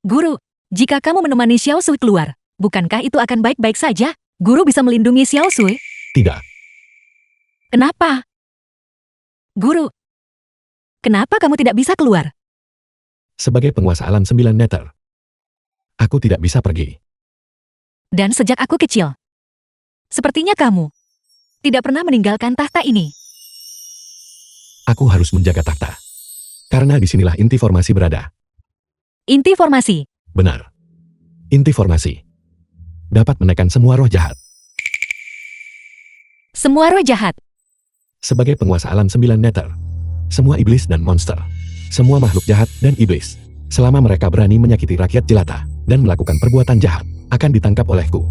Guru, jika kamu menemani Xiao Sui keluar, bukankah itu akan baik-baik saja? Guru bisa melindungi Xiao Sui? Tidak. Kenapa? Guru, kenapa kamu tidak bisa keluar? Sebagai penguasa alam 9 meter, aku tidak bisa pergi. Dan sejak aku kecil, sepertinya kamu tidak pernah meninggalkan tahta ini. Aku harus menjaga takhta. Karena disinilah inti formasi berada. Inti formasi. Benar. Inti formasi dapat menekan semua roh jahat. Semua roh jahat. Sebagai penguasa alam 9 meter, semua iblis dan monster, semua makhluk jahat dan iblis, selama mereka berani menyakiti rakyat jelata dan melakukan perbuatan jahat, akan ditangkap olehku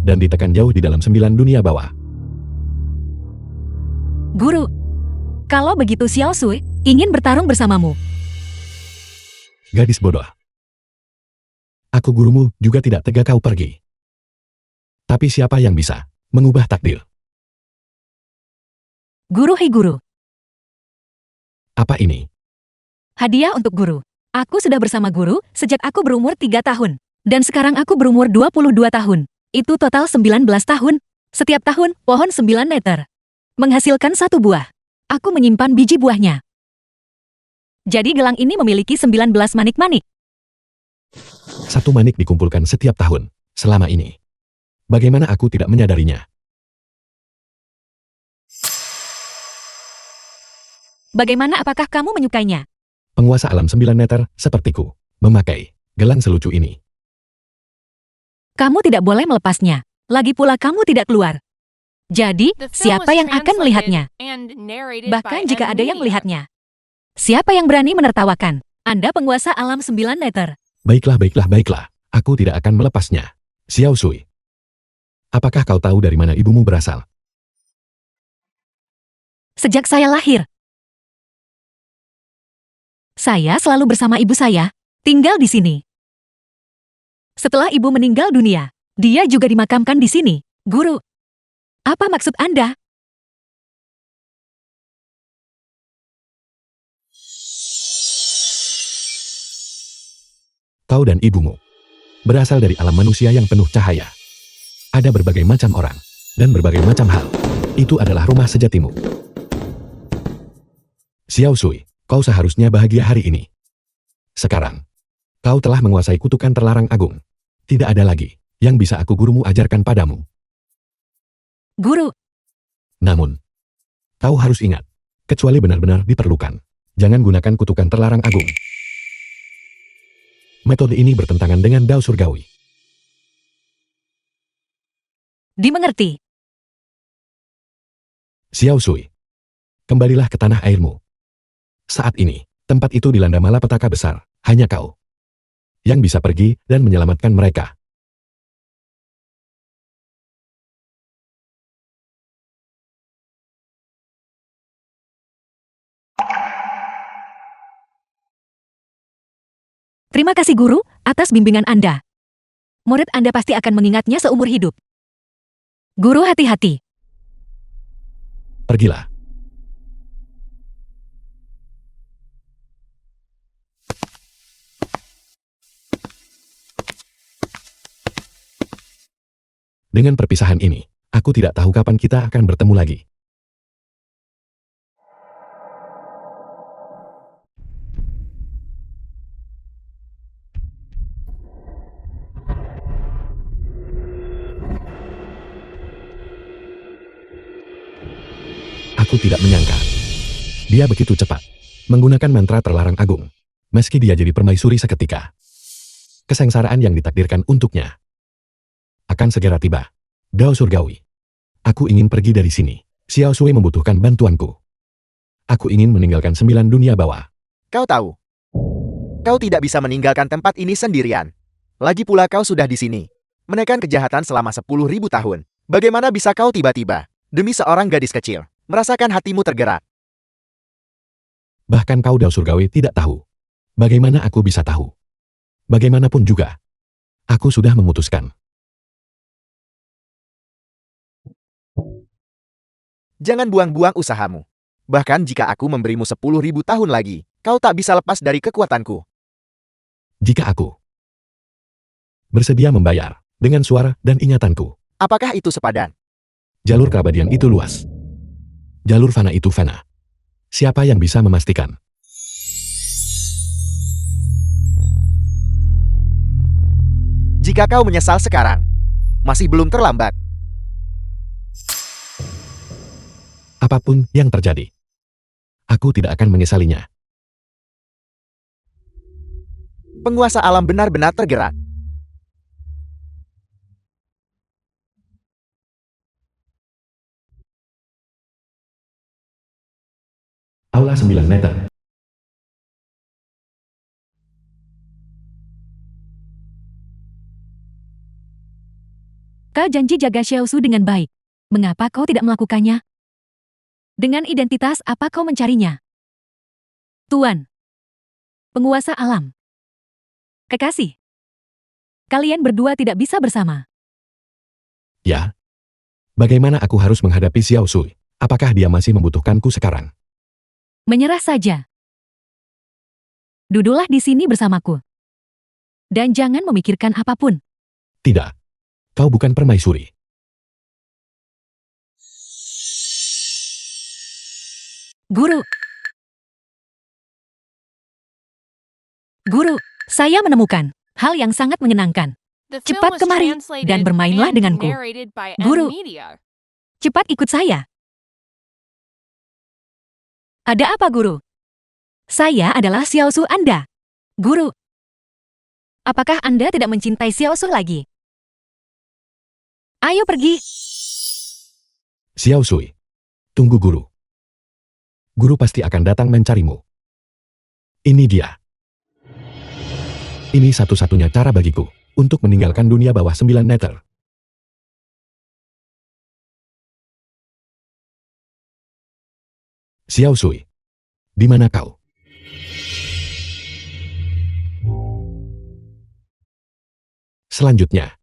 dan ditekan jauh di dalam 9 dunia bawah. Guru, kalau begitu Xiao Sui ingin bertarung bersamamu. Gadis bodoh. Aku gurumu juga tidak tega kau pergi. Tapi siapa yang bisa mengubah takdir? Guru, hei guru. Apa ini? Hadiah untuk guru. Aku sudah bersama guru sejak aku berumur 3 tahun. Dan sekarang aku berumur 22 tahun. Itu total 19 tahun. Setiap tahun, pohon 9 meter. Menghasilkan 1 buah. Aku menyimpan biji buahnya. Jadi gelang ini memiliki 19 manik-manik. 1 manik dikumpulkan setiap tahun, selama ini. Bagaimana aku tidak menyadarinya? Bagaimana, apakah kamu menyukainya? Penguasa alam 9 meter, sepertiku, memakai gelang selucu ini. Kamu tidak boleh melepasnya. Lagi pula kamu tidak keluar. Jadi, The film siapa was yang akan melihatnya? translated and narrated Bahkan by jika M ada yang Media. melihatnya. Siapa yang berani menertawakan? Anda penguasa alam 9 meter. Baiklah. Aku tidak akan melepasnya. Xiao Sui. Apakah kau tahu dari mana ibumu berasal? Sejak saya lahir, saya selalu bersama ibu saya, tinggal di sini. Setelah ibu meninggal dunia, dia juga dimakamkan di sini. Guru, apa maksud Anda? Kau dan ibumu berasal dari alam manusia yang penuh cahaya. Ada berbagai macam orang dan berbagai macam hal. Itu adalah rumah sejatimu. Xiao Sui, kau seharusnya bahagia hari ini. Sekarang, kau telah menguasai kutukan terlarang agung. Tidak ada lagi yang bisa aku gurumu ajarkan padamu. Guru, Namun, kau harus ingat, kecuali benar-benar diperlukan, jangan gunakan kutukan terlarang agung. Metode ini bertentangan dengan Dao Surgawi. dimengerti. Xiao Sui, kembalilah ke tanah airmu. Saat ini, tempat itu dilanda malapetaka besar, hanya kau yang bisa pergi dan menyelamatkan mereka. Terima kasih guru, atas bimbingan Anda. Murid Anda pasti akan mengingatnya seumur hidup. Guru, hati-hati. Pergilah. Dengan perpisahan ini, aku tidak tahu kapan kita akan bertemu lagi. Aku tidak menyangka. Dia begitu cepat. Menggunakan mantra terlarang agung. Meski dia jadi permaisuri seketika. Kesengsaraan yang ditakdirkan untuknya akan segera tiba. Dao Surgawi. Aku ingin pergi dari sini. Xiao Sui membutuhkan bantuanku. Aku ingin meninggalkan 9 dunia bawah. Kau tahu, kau tidak bisa meninggalkan tempat ini sendirian. Lagi pula kau sudah di sini, menekan kejahatan selama 10.000 tahun. Bagaimana bisa kau tiba-tiba, demi seorang gadis kecil, merasakan hatimu tergerak? Bahkan kau Dao Surgawi tidak tahu. Bagaimana aku bisa tahu? Bagaimanapun juga, aku sudah memutuskan. Jangan buang-buang usahamu. Bahkan jika aku memberimu 10.000 tahun lagi, kau tak bisa lepas dari kekuatanku. Jika aku bersedia membayar dengan suara dan ingatanku, Apakah itu sepadan? jalur keabadian itu luas. Jalur fana itu fana. Siapa yang bisa memastikan? Jika kau menyesal sekarang, masih belum terlambat. Apapun yang terjadi, aku tidak akan menyesalinya. Penguasa alam benar-benar tergerak. Aula 9 meter. Kau janji jaga Xiaosu dengan baik. Mengapa kau tidak melakukannya? Dengan identitas apa kau mencarinya? Tuan. Penguasa alam. Kekasih. Kalian berdua tidak bisa bersama. Ya. Bagaimana aku harus menghadapi Xiao Sui? Apakah dia masih membutuhkanku sekarang? Menyerah saja. Duduklah di sini bersamaku. Dan jangan memikirkan apapun. Tidak. Kau bukan permaisuri. Guru. Guru, saya menemukan hal yang sangat menyenangkan. The film Cepat was kemari translated dan bermainlah and denganku. narrated by Guru. M-Media. Cepat ikut saya. Ada apa, Guru? Saya adalah Xiaosu Anda. Guru. Apakah Anda tidak mencintai Xiaosu lagi? Ayo pergi. Xiao Sui. Tunggu guru. Guru pasti akan datang mencarimu. Ini dia. Ini satu-satunya cara bagiku untuk meninggalkan dunia bawah 9 meter. Xiao Sui. Di mana kau? Selanjutnya,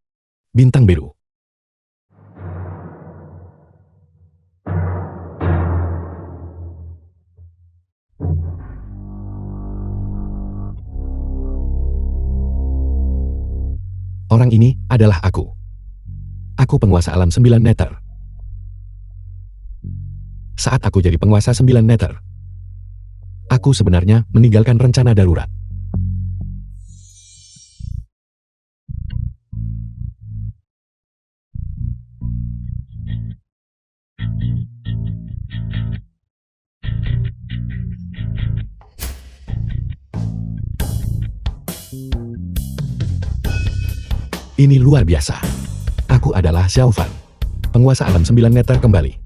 bintang biru. Orang ini adalah aku. Aku penguasa alam 9 meter. Saat aku jadi penguasa 9 meter, aku sebenarnya meninggalkan rencana darurat. Ini luar biasa. Aku adalah Xiao Fan, penguasa alam 9 meter kembali.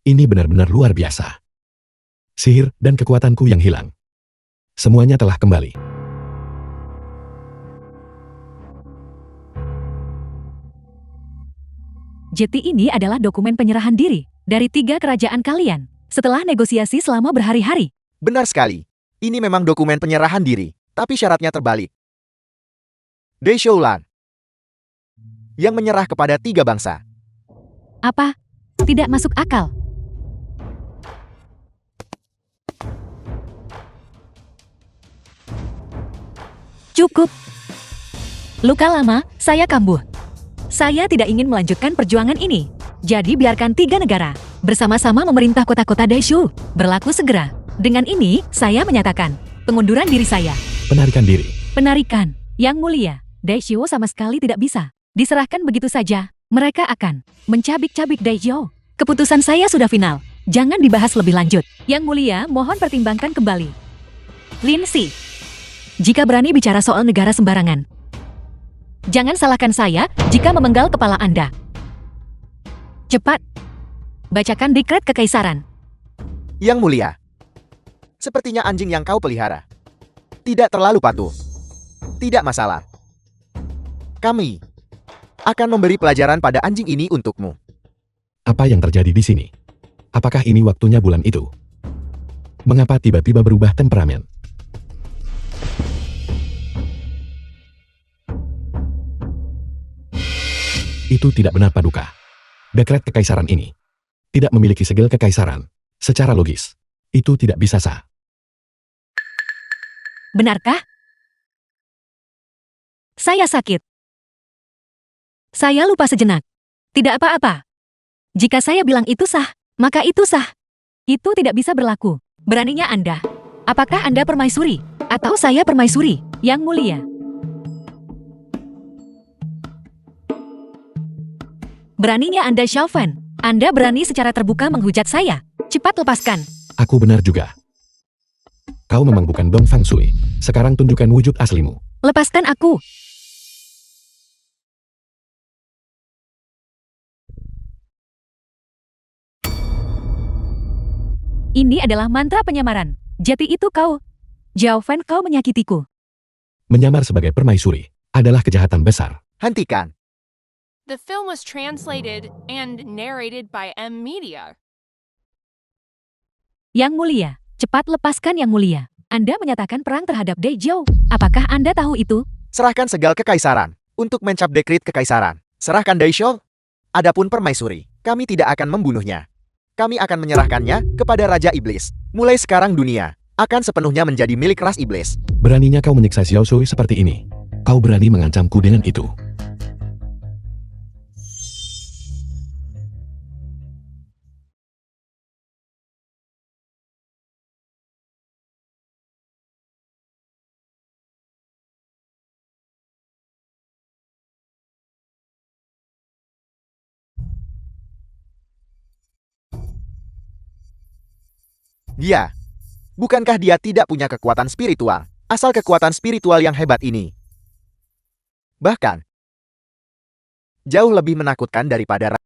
Ini benar-benar luar biasa. Sihir dan kekuatanku yang hilang. Semuanya telah kembali. Jeti ini adalah dokumen penyerahan diri dari 3 kerajaan kalian setelah negosiasi selama berhari-hari. Benar sekali. Ini memang dokumen penyerahan diri, tapi syaratnya terbalik. Dai Shoulan yang menyerah kepada 3 bangsa. Apa? Tidak masuk akal. Cukup. Luka lama, saya kambuh. Saya tidak ingin melanjutkan perjuangan ini. Jadi biarkan 3 negara bersama-sama memerintah kota-kota Daishu berlaku segera. Dengan ini, saya menyatakan pengunduran diri saya. Penarikan diri. Penarikan. Yang mulia, Daishu sama sekali tidak bisa diserahkan begitu saja. Mereka akan mencabik-cabik Daishu. Keputusan saya sudah final. Jangan dibahas lebih lanjut. Yang mulia, mohon pertimbangkan kembali. Lindsay, jika berani bicara soal negara sembarangan, jangan salahkan saya jika memenggal kepala Anda. Cepat, bacakan dekret kekaisaran. Yang mulia, sepertinya anjing yang kau pelihara tidak terlalu patuh. Tidak masalah. Kami akan memberi pelajaran pada anjing ini untukmu. Apa yang terjadi di sini? Apakah ini waktunya bulan itu? Mengapa tiba-tiba berubah temperamen? Itu tidak benar, Paduka. Dekret kekaisaran ini tidak memiliki segel kekaisaran. Secara logis, itu tidak bisa sah. Benarkah? Saya sakit. Saya lupa sejenak. Tidak apa-apa. Jika saya bilang itu sah, maka itu sah. Itu tidak bisa berlaku. Beraninya Anda. Apakah Anda permaisuri? Atau saya permaisuri? Yang mulia. Beraninya Anda, Xiaofan. Anda berani secara terbuka menghujat saya. Cepat lepaskan. Aku benar juga. Kau memang bukan Dong Fang Shui. Sekarang tunjukkan wujud aslimu. Lepaskan aku. Ini adalah mantra penyamaran. Jadi itu kau. Xiaofan, kau menyakitiku. Menyamar sebagai permaisuri adalah kejahatan besar. Hentikan. The film was translated and narrated by M Media. Yang mulia, cepat lepaskan Yang mulia. Anda menyatakan perang terhadap Deizhou. Apakah Anda tahu itu? Serahkan segel kekaisaran untuk mencap dekret kekaisaran. Serahkan Daisho. Adapun permaisuri, kami tidak akan membunuhnya. Kami akan menyerahkannya kepada Raja Iblis. Mulai sekarang dunia akan sepenuhnya menjadi milik ras iblis. Beraninya kau menyiksa Xiao Shui seperti ini. Kau berani mengancamku dengan itu. Dia. Bukankah dia tidak punya kekuatan spiritual? Asal kekuatan spiritual yang hebat ini. Bahkan, jauh lebih menakutkan daripada...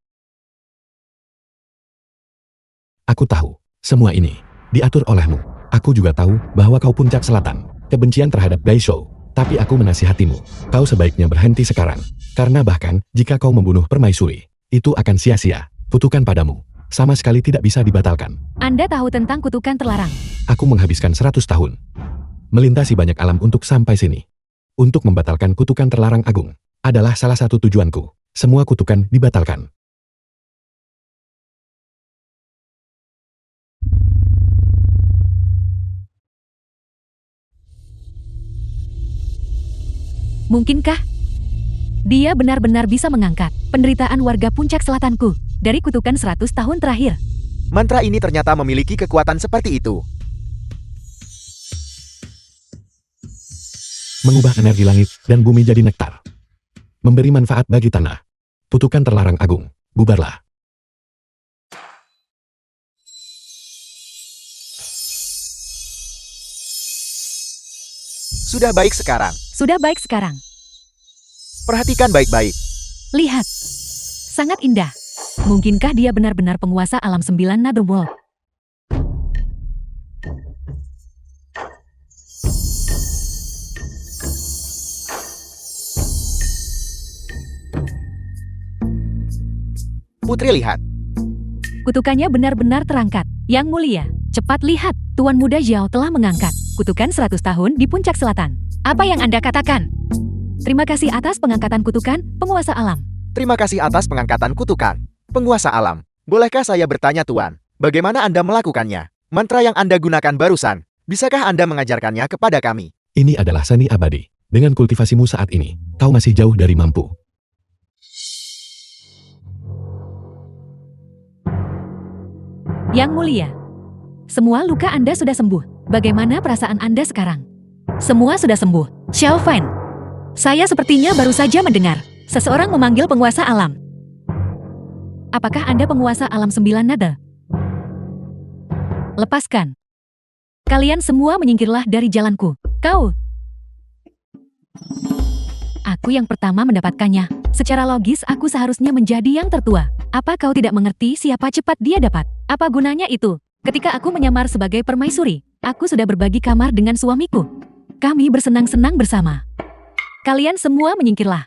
Aku tahu, semua ini diatur olehmu. Aku juga tahu bahwa kau puncak selatan, kebencian terhadap Daisho. Tapi aku menasihatimu, kau sebaiknya berhenti sekarang. Karena bahkan, jika kau membunuh permaisuri, itu akan sia-sia. Kutukan padamu sama sekali tidak bisa dibatalkan. Anda tahu tentang kutukan terlarang. Aku menghabiskan 100 tahun melintasi banyak alam untuk sampai sini. Untuk membatalkan kutukan terlarang agung adalah salah satu tujuanku. Semua kutukan dibatalkan. Mungkinkah dia benar-benar bisa mengangkat penderitaan warga puncak selatanku dari kutukan 100 tahun terakhir? Mantra ini ternyata memiliki kekuatan seperti itu. Mengubah energi langit dan bumi jadi nektar. Memberi manfaat bagi tanah. Kutukan terlarang agung, bubarlah. Sudah baik sekarang. Sudah baik sekarang. Perhatikan baik-baik. Lihat. Sangat indah. Mungkinkah dia benar-benar penguasa alam 9 Netherworld? Putri, lihat. Kutukannya benar-benar terangkat. Yang mulia, cepat lihat. Tuan Muda Zhao telah mengangkat kutukan 100 tahun di puncak selatan. Apa yang Anda katakan? Terima kasih atas pengangkatan kutukan, penguasa alam. Terima kasih atas pengangkatan kutukan, penguasa alam. Bolehkah saya bertanya, Tuan? Bagaimana Anda melakukannya? Mantra yang Anda gunakan barusan, bisakah Anda mengajarkannya kepada kami? Ini adalah seni abadi. Dengan kultivasimu saat ini, kau masih jauh dari mampu. Yang mulia, semua luka Anda sudah sembuh. Bagaimana perasaan Anda sekarang? Semua sudah sembuh. Xiaofan, saya sepertinya baru saja mendengar seseorang memanggil penguasa alam. Apakah Anda penguasa alam 9 nada? Lepaskan. Kalian semua menyingkirlah dari jalanku. Kau. Aku yang pertama mendapatkannya. Secara logis aku seharusnya menjadi yang tertua. Apa kau tidak mengerti siapa cepat dia dapat? Apa gunanya itu? Ketika aku menyamar sebagai permaisuri, aku sudah berbagi kamar dengan suamiku. Kami bersenang-senang bersama. Kalian semua menyingkirlah.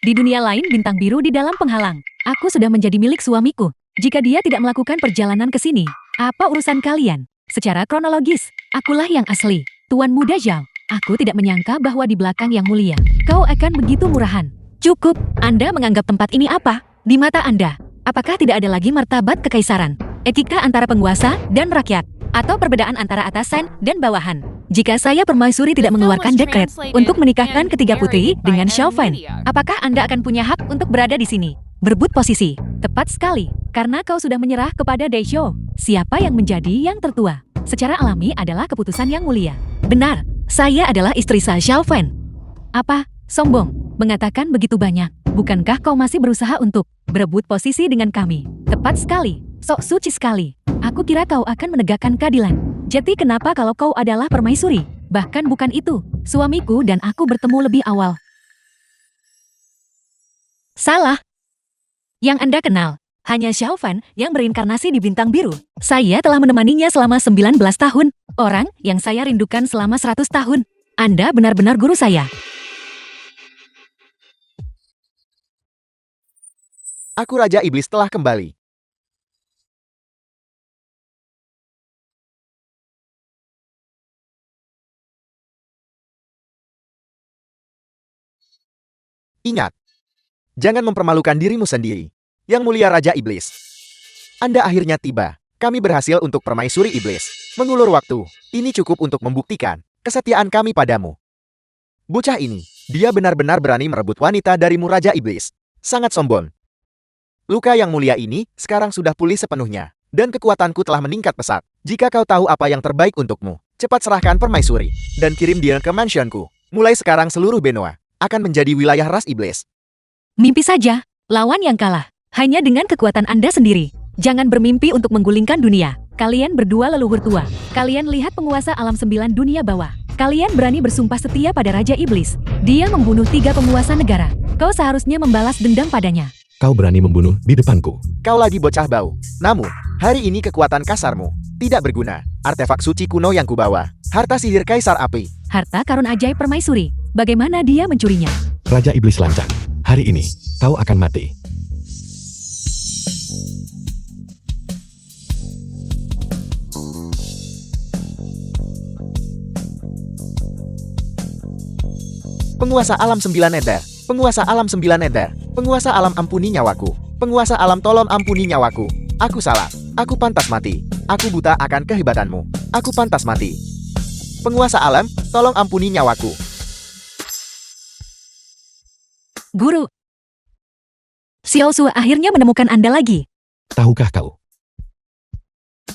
Di dunia lain bintang biru di dalam penghalang. Aku sudah menjadi milik suamiku. Jika dia tidak melakukan perjalanan ke sini, apa urusan kalian? Secara kronologis, akulah yang asli. Tuan Muda Zhao, aku tidak menyangka bahwa di belakang yang mulia, kau akan begitu murahan. Cukup, Anda menganggap tempat ini apa? Di mata Anda, apakah tidak ada lagi martabat kekaisaran? Etika antara penguasa dan rakyat? Atau perbedaan antara atasan dan bawahan? Jika saya permaisuri tidak mengeluarkan dekret untuk menikahkan ketiga putri dengan Xiao Fan, apakah Anda akan punya hak untuk berada di sini? Berebut posisi. Tepat sekali, karena kau sudah menyerah kepada Daisho. Siapa yang menjadi yang tertua? Secara alami adalah keputusan yang mulia. Benar, saya adalah istri Sa Xiao Fan. Apa? Sombong, mengatakan begitu banyak. Bukankah kau masih berusaha untuk berebut posisi dengan kami? Tepat sekali, sok suci sekali. Aku kira kau akan menegakkan keadilan. Jadi kenapa kalau kau adalah permaisuri? Bahkan bukan itu, suamiku dan aku bertemu lebih awal. Salah. Yang Anda kenal, hanya Xiao Fan yang berinkarnasi di bintang biru. Saya telah menemaninya selama 19 tahun, orang yang saya rindukan selama 100 tahun. Anda benar-benar guru saya. Aku Raja Iblis telah kembali. Ingat, jangan mempermalukan dirimu sendiri. Yang mulia Raja Iblis. Anda akhirnya tiba. Kami berhasil untuk permaisuri iblis. Mengulur waktu, ini cukup untuk membuktikan kesetiaan kami padamu. Bocah ini, dia benar-benar berani merebut wanita darimu Raja Iblis. Sangat sombong. Luka yang mulia ini sekarang sudah pulih sepenuhnya. Dan kekuatanku telah meningkat pesat. Jika kau tahu apa yang terbaik untukmu, cepat serahkan permaisuri. Dan kirim dia ke mansionku. Mulai sekarang seluruh benua akan menjadi wilayah ras iblis. Mimpi saja, lawan yang kalah. Hanya dengan kekuatan Anda sendiri. Jangan bermimpi untuk menggulingkan dunia. Kalian berdua leluhur tua. Kalian lihat penguasa alam 9 dunia bawah. Kalian berani bersumpah setia pada Raja Iblis. Dia membunuh 3 penguasa negara. Kau seharusnya membalas dendam padanya. Kau berani membunuh di depanku. Kau lagi bocah bau. Namun, hari ini kekuatan kasarmu tidak berguna. Artefak suci kuno yang kubawa. Harta sihir Kaisar Api. Harta karun ajaib permaisuri. Bagaimana dia mencurinya? Raja Iblis lancang. Hari ini, kau akan mati. Penguasa alam 9 nether. Penguasa alam 9 nether. Penguasa alam ampuni nyawaku. Penguasa alam tolong ampuni nyawaku. Aku salah. Aku pantas mati. Aku buta akan kehebatanmu. Aku pantas mati. Penguasa alam, tolong ampuni nyawaku. Guru. Xiao Su akhirnya menemukan Anda lagi. Tahukah kau?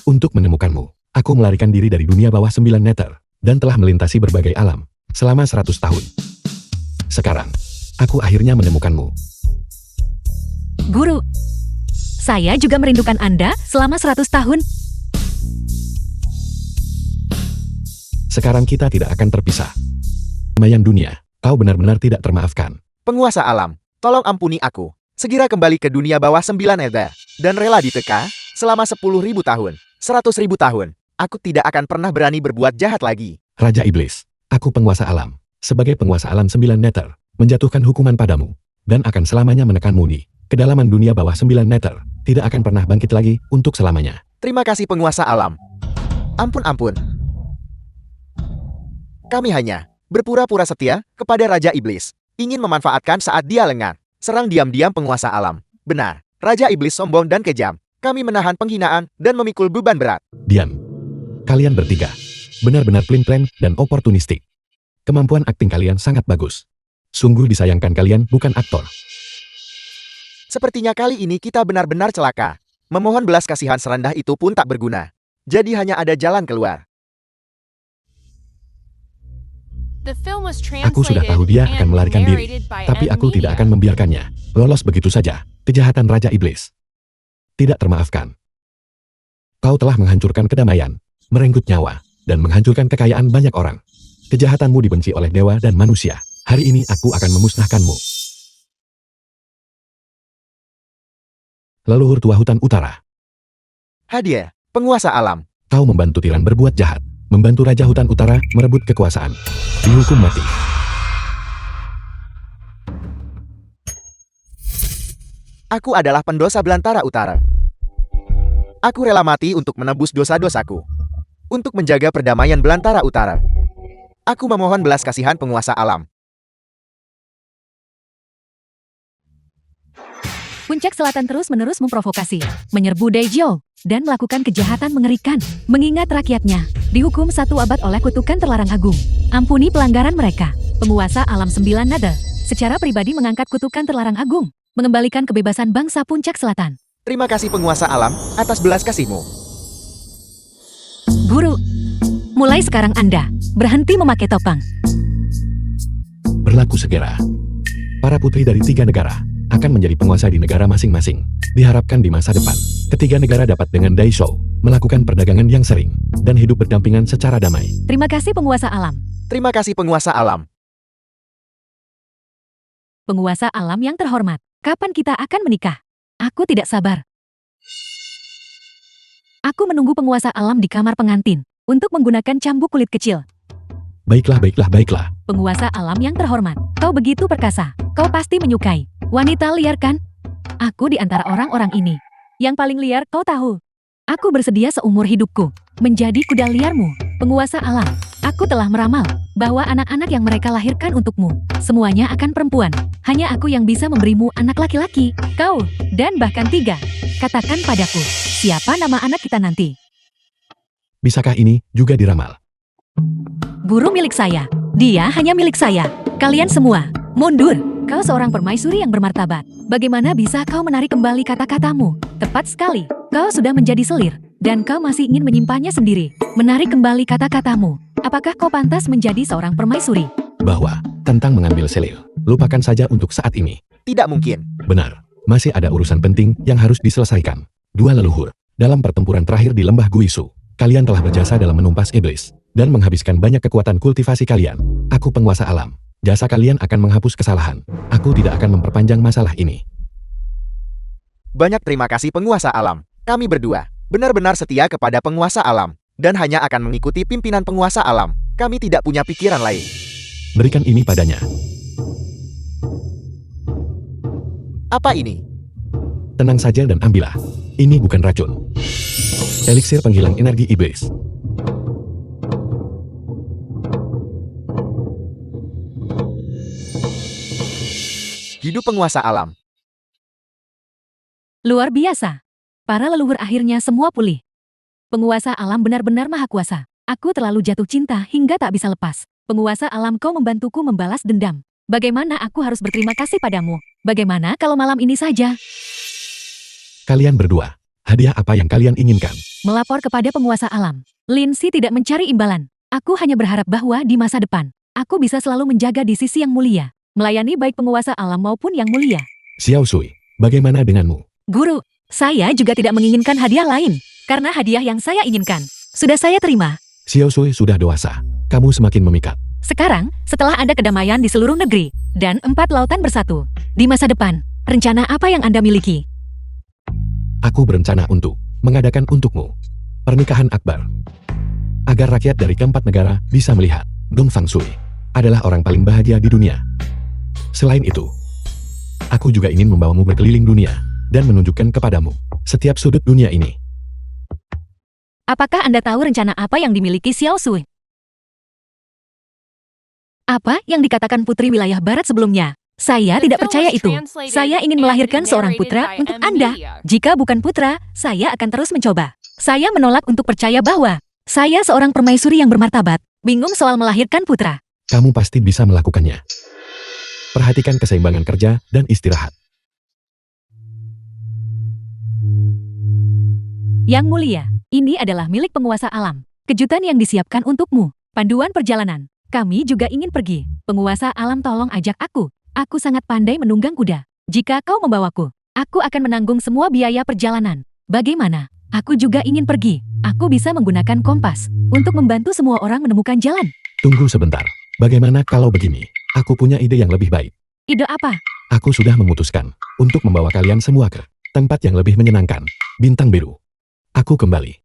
Untuk menemukanmu, aku melarikan diri dari dunia bawah 9 nether, dan telah melintasi berbagai alam, selama 100 tahun. Sekarang, aku akhirnya menemukanmu. Guru. Saya juga merindukan Anda selama 100 tahun. Sekarang kita tidak akan terpisah. Mayan dunia, kau benar-benar tidak termaafkan. Penguasa alam, tolong ampuni aku. Segera kembali ke dunia bawah 9 nether. Dan rela diteka selama 10.000 tahun. 100.000 tahun. Aku tidak akan pernah berani berbuat jahat lagi. Raja Iblis, aku penguasa alam. Sebagai penguasa alam 9 nether, menjatuhkan hukuman padamu. Dan akan selamanya menekanmu di kedalaman dunia bawah 9 nether. Tidak akan pernah bangkit lagi untuk selamanya. Terima kasih penguasa alam. Ampun. Kami hanya berpura-pura setia kepada Raja Iblis. Ingin memanfaatkan saat dia lengah. Serang diam-diam penguasa alam. Benar, Raja Iblis sombong dan kejam. Kami menahan penghinaan dan memikul beban berat. Diam. Kalian bertiga. Benar-benar plan-plan dan oportunistik. Kemampuan akting kalian sangat bagus. Sungguh disayangkan kalian bukan aktor. Sepertinya kali ini kita benar-benar celaka. Memohon belas kasihan serendah itu pun tak berguna. Jadi hanya ada jalan keluar. Aku sudah tahu dia akan melarikan diri, tapi aku tidak akan membiarkannya lolos begitu saja. Kejahatan Raja Iblis tidak termaafkan. Kau telah menghancurkan kedamaian, merenggut nyawa, dan menghancurkan kekayaan banyak orang. Kejahatanmu dibenci oleh dewa dan manusia. Hari ini aku akan memusnahkanmu. Leluhur tua hutan utara, Hadiah, penguasa alam. kau membantu tiran berbuat jahat. Membantu Raja Hutan Utara merebut kekuasaan. Dihukum mati. Aku adalah pendosa Belantara Utara. Aku rela mati untuk menebus dosa-dosaku. Untuk menjaga perdamaian Belantara Utara. Aku memohon belas kasihan penguasa alam. Puncak Selatan terus-menerus memprovokasi, menyerbu Daejeon, dan melakukan kejahatan mengerikan, mengingat rakyatnya dihukum 1 abad oleh kutukan terlarang agung. Ampuni pelanggaran mereka. Penguasa alam 9 nada secara pribadi mengangkat kutukan terlarang agung, mengembalikan kebebasan bangsa Puncak Selatan. Terima kasih penguasa alam atas belas kasihmu. Guru, mulai sekarang Anda berhenti memakai topeng. Berlaku segera. Para putri dari 3 negara akan menjadi penguasa di negara masing-masing. Diharapkan di masa depan, ketiga negara dapat dengan Daisho melakukan perdagangan yang sering dan hidup berdampingan secara damai. Terima kasih penguasa alam. Terima kasih penguasa alam. Penguasa alam yang terhormat, kapan kita akan menikah? Aku tidak sabar. Aku menunggu penguasa alam di kamar pengantin untuk menggunakan cambuk kulit kecil. Baiklah, baiklah, baiklah. Penguasa alam yang terhormat, kau begitu perkasa. Kau pasti menyukai wanita liar kan? Aku di antara orang-orang ini yang paling liar, kau tahu. Aku bersedia seumur hidupku menjadi kuda liarmu, penguasa alam. Aku telah meramal bahwa anak-anak yang mereka lahirkan untukmu semuanya akan perempuan. Hanya aku yang bisa memberimu anak laki-laki, kau, dan bahkan 3. Katakan padaku, siapa nama anak kita nanti? Bisakah ini juga diramal? Guru milik saya. Dia hanya milik saya. Kalian semua, mundur. Kau seorang permaisuri yang bermartabat. Bagaimana bisa kau menarik kembali kata-katamu? Tepat sekali. Kau sudah menjadi selir, dan kau masih ingin menyimpannya sendiri. Menarik kembali kata-katamu. Apakah kau pantas menjadi seorang permaisuri? Bahwa, tentang mengambil selir, lupakan saja untuk saat ini. Tidak mungkin. Benar, masih ada urusan penting yang harus diselesaikan. 2 leluhur, dalam pertempuran terakhir di lembah Guisu, kalian telah berjasa dalam menumpas iblis, dan menghabiskan banyak kekuatan kultivasi kalian. Aku penguasa alam. Jasa kalian akan menghapus kesalahan. Aku tidak akan memperpanjang masalah ini. Banyak terima kasih penguasa alam. Kami berdua benar-benar setia kepada penguasa alam dan hanya akan mengikuti pimpinan penguasa alam. Kami tidak punya pikiran lain. Berikan ini padanya. Apa ini? Tenang saja dan ambillah. Ini bukan racun. Eliksir penghilang energi iblis. Hidup penguasa alam. Luar biasa. Para leluhur akhirnya semua pulih. Penguasa alam benar-benar maha kuasa. Aku terlalu jatuh cinta hingga tak bisa lepas. Penguasa alam, kau membantuku membalas dendam. Bagaimana aku harus berterima kasih padamu? Bagaimana kalau malam ini saja? Kalian berdua, hadiah apa yang kalian inginkan? Melapor kepada penguasa alam. Lindsay tidak mencari imbalan. Aku hanya berharap bahwa di masa depan, aku bisa selalu menjaga di sisi yang mulia. Melayani baik penguasa alam maupun yang mulia. Xiao Sui, bagaimana denganmu? Guru, saya juga tidak menginginkan hadiah lain. Karena hadiah yang saya inginkan, sudah saya terima. Xiao Sui sudah dewasa. Kamu semakin memikat. Sekarang, setelah ada kedamaian di seluruh negeri, dan 4 lautan bersatu, di masa depan, rencana apa yang Anda miliki? Aku berencana untuk mengadakan untukmu pernikahan akbar. Agar rakyat dari keempat negara bisa melihat Dong Fang Shui adalah orang paling bahagia di dunia. Selain itu, aku juga ingin membawamu berkeliling dunia dan menunjukkan kepadamu setiap sudut dunia ini. Apakah Anda tahu rencana apa yang dimiliki Xiao Sui? Apa yang dikatakan putri wilayah barat sebelumnya? Saya tidak percaya itu. Saya ingin melahirkan seorang putra untuk Anda. Jika bukan putra, saya akan terus mencoba. Saya menolak untuk percaya bahwa saya seorang permaisuri yang bermartabat, bingung soal melahirkan putra. Kamu pasti bisa melakukannya. Perhatikan keseimbangan kerja dan istirahat. Yang mulia, ini adalah milik penguasa alam. Kejutan yang disiapkan untukmu. Panduan perjalanan. Kami juga ingin pergi. Penguasa alam, tolong ajak aku. Aku sangat pandai menunggang kuda. Jika kau membawaku, aku akan menanggung semua biaya perjalanan. Bagaimana? Aku juga ingin pergi. Aku bisa menggunakan kompas untuk membantu semua orang menemukan jalan. Tunggu sebentar. Bagaimana kalau begini? Aku punya ide yang lebih baik. Ide apa? Aku sudah memutuskan untuk membawa kalian semua ke tempat yang lebih menyenangkan, Bintang Biru. Aku kembali.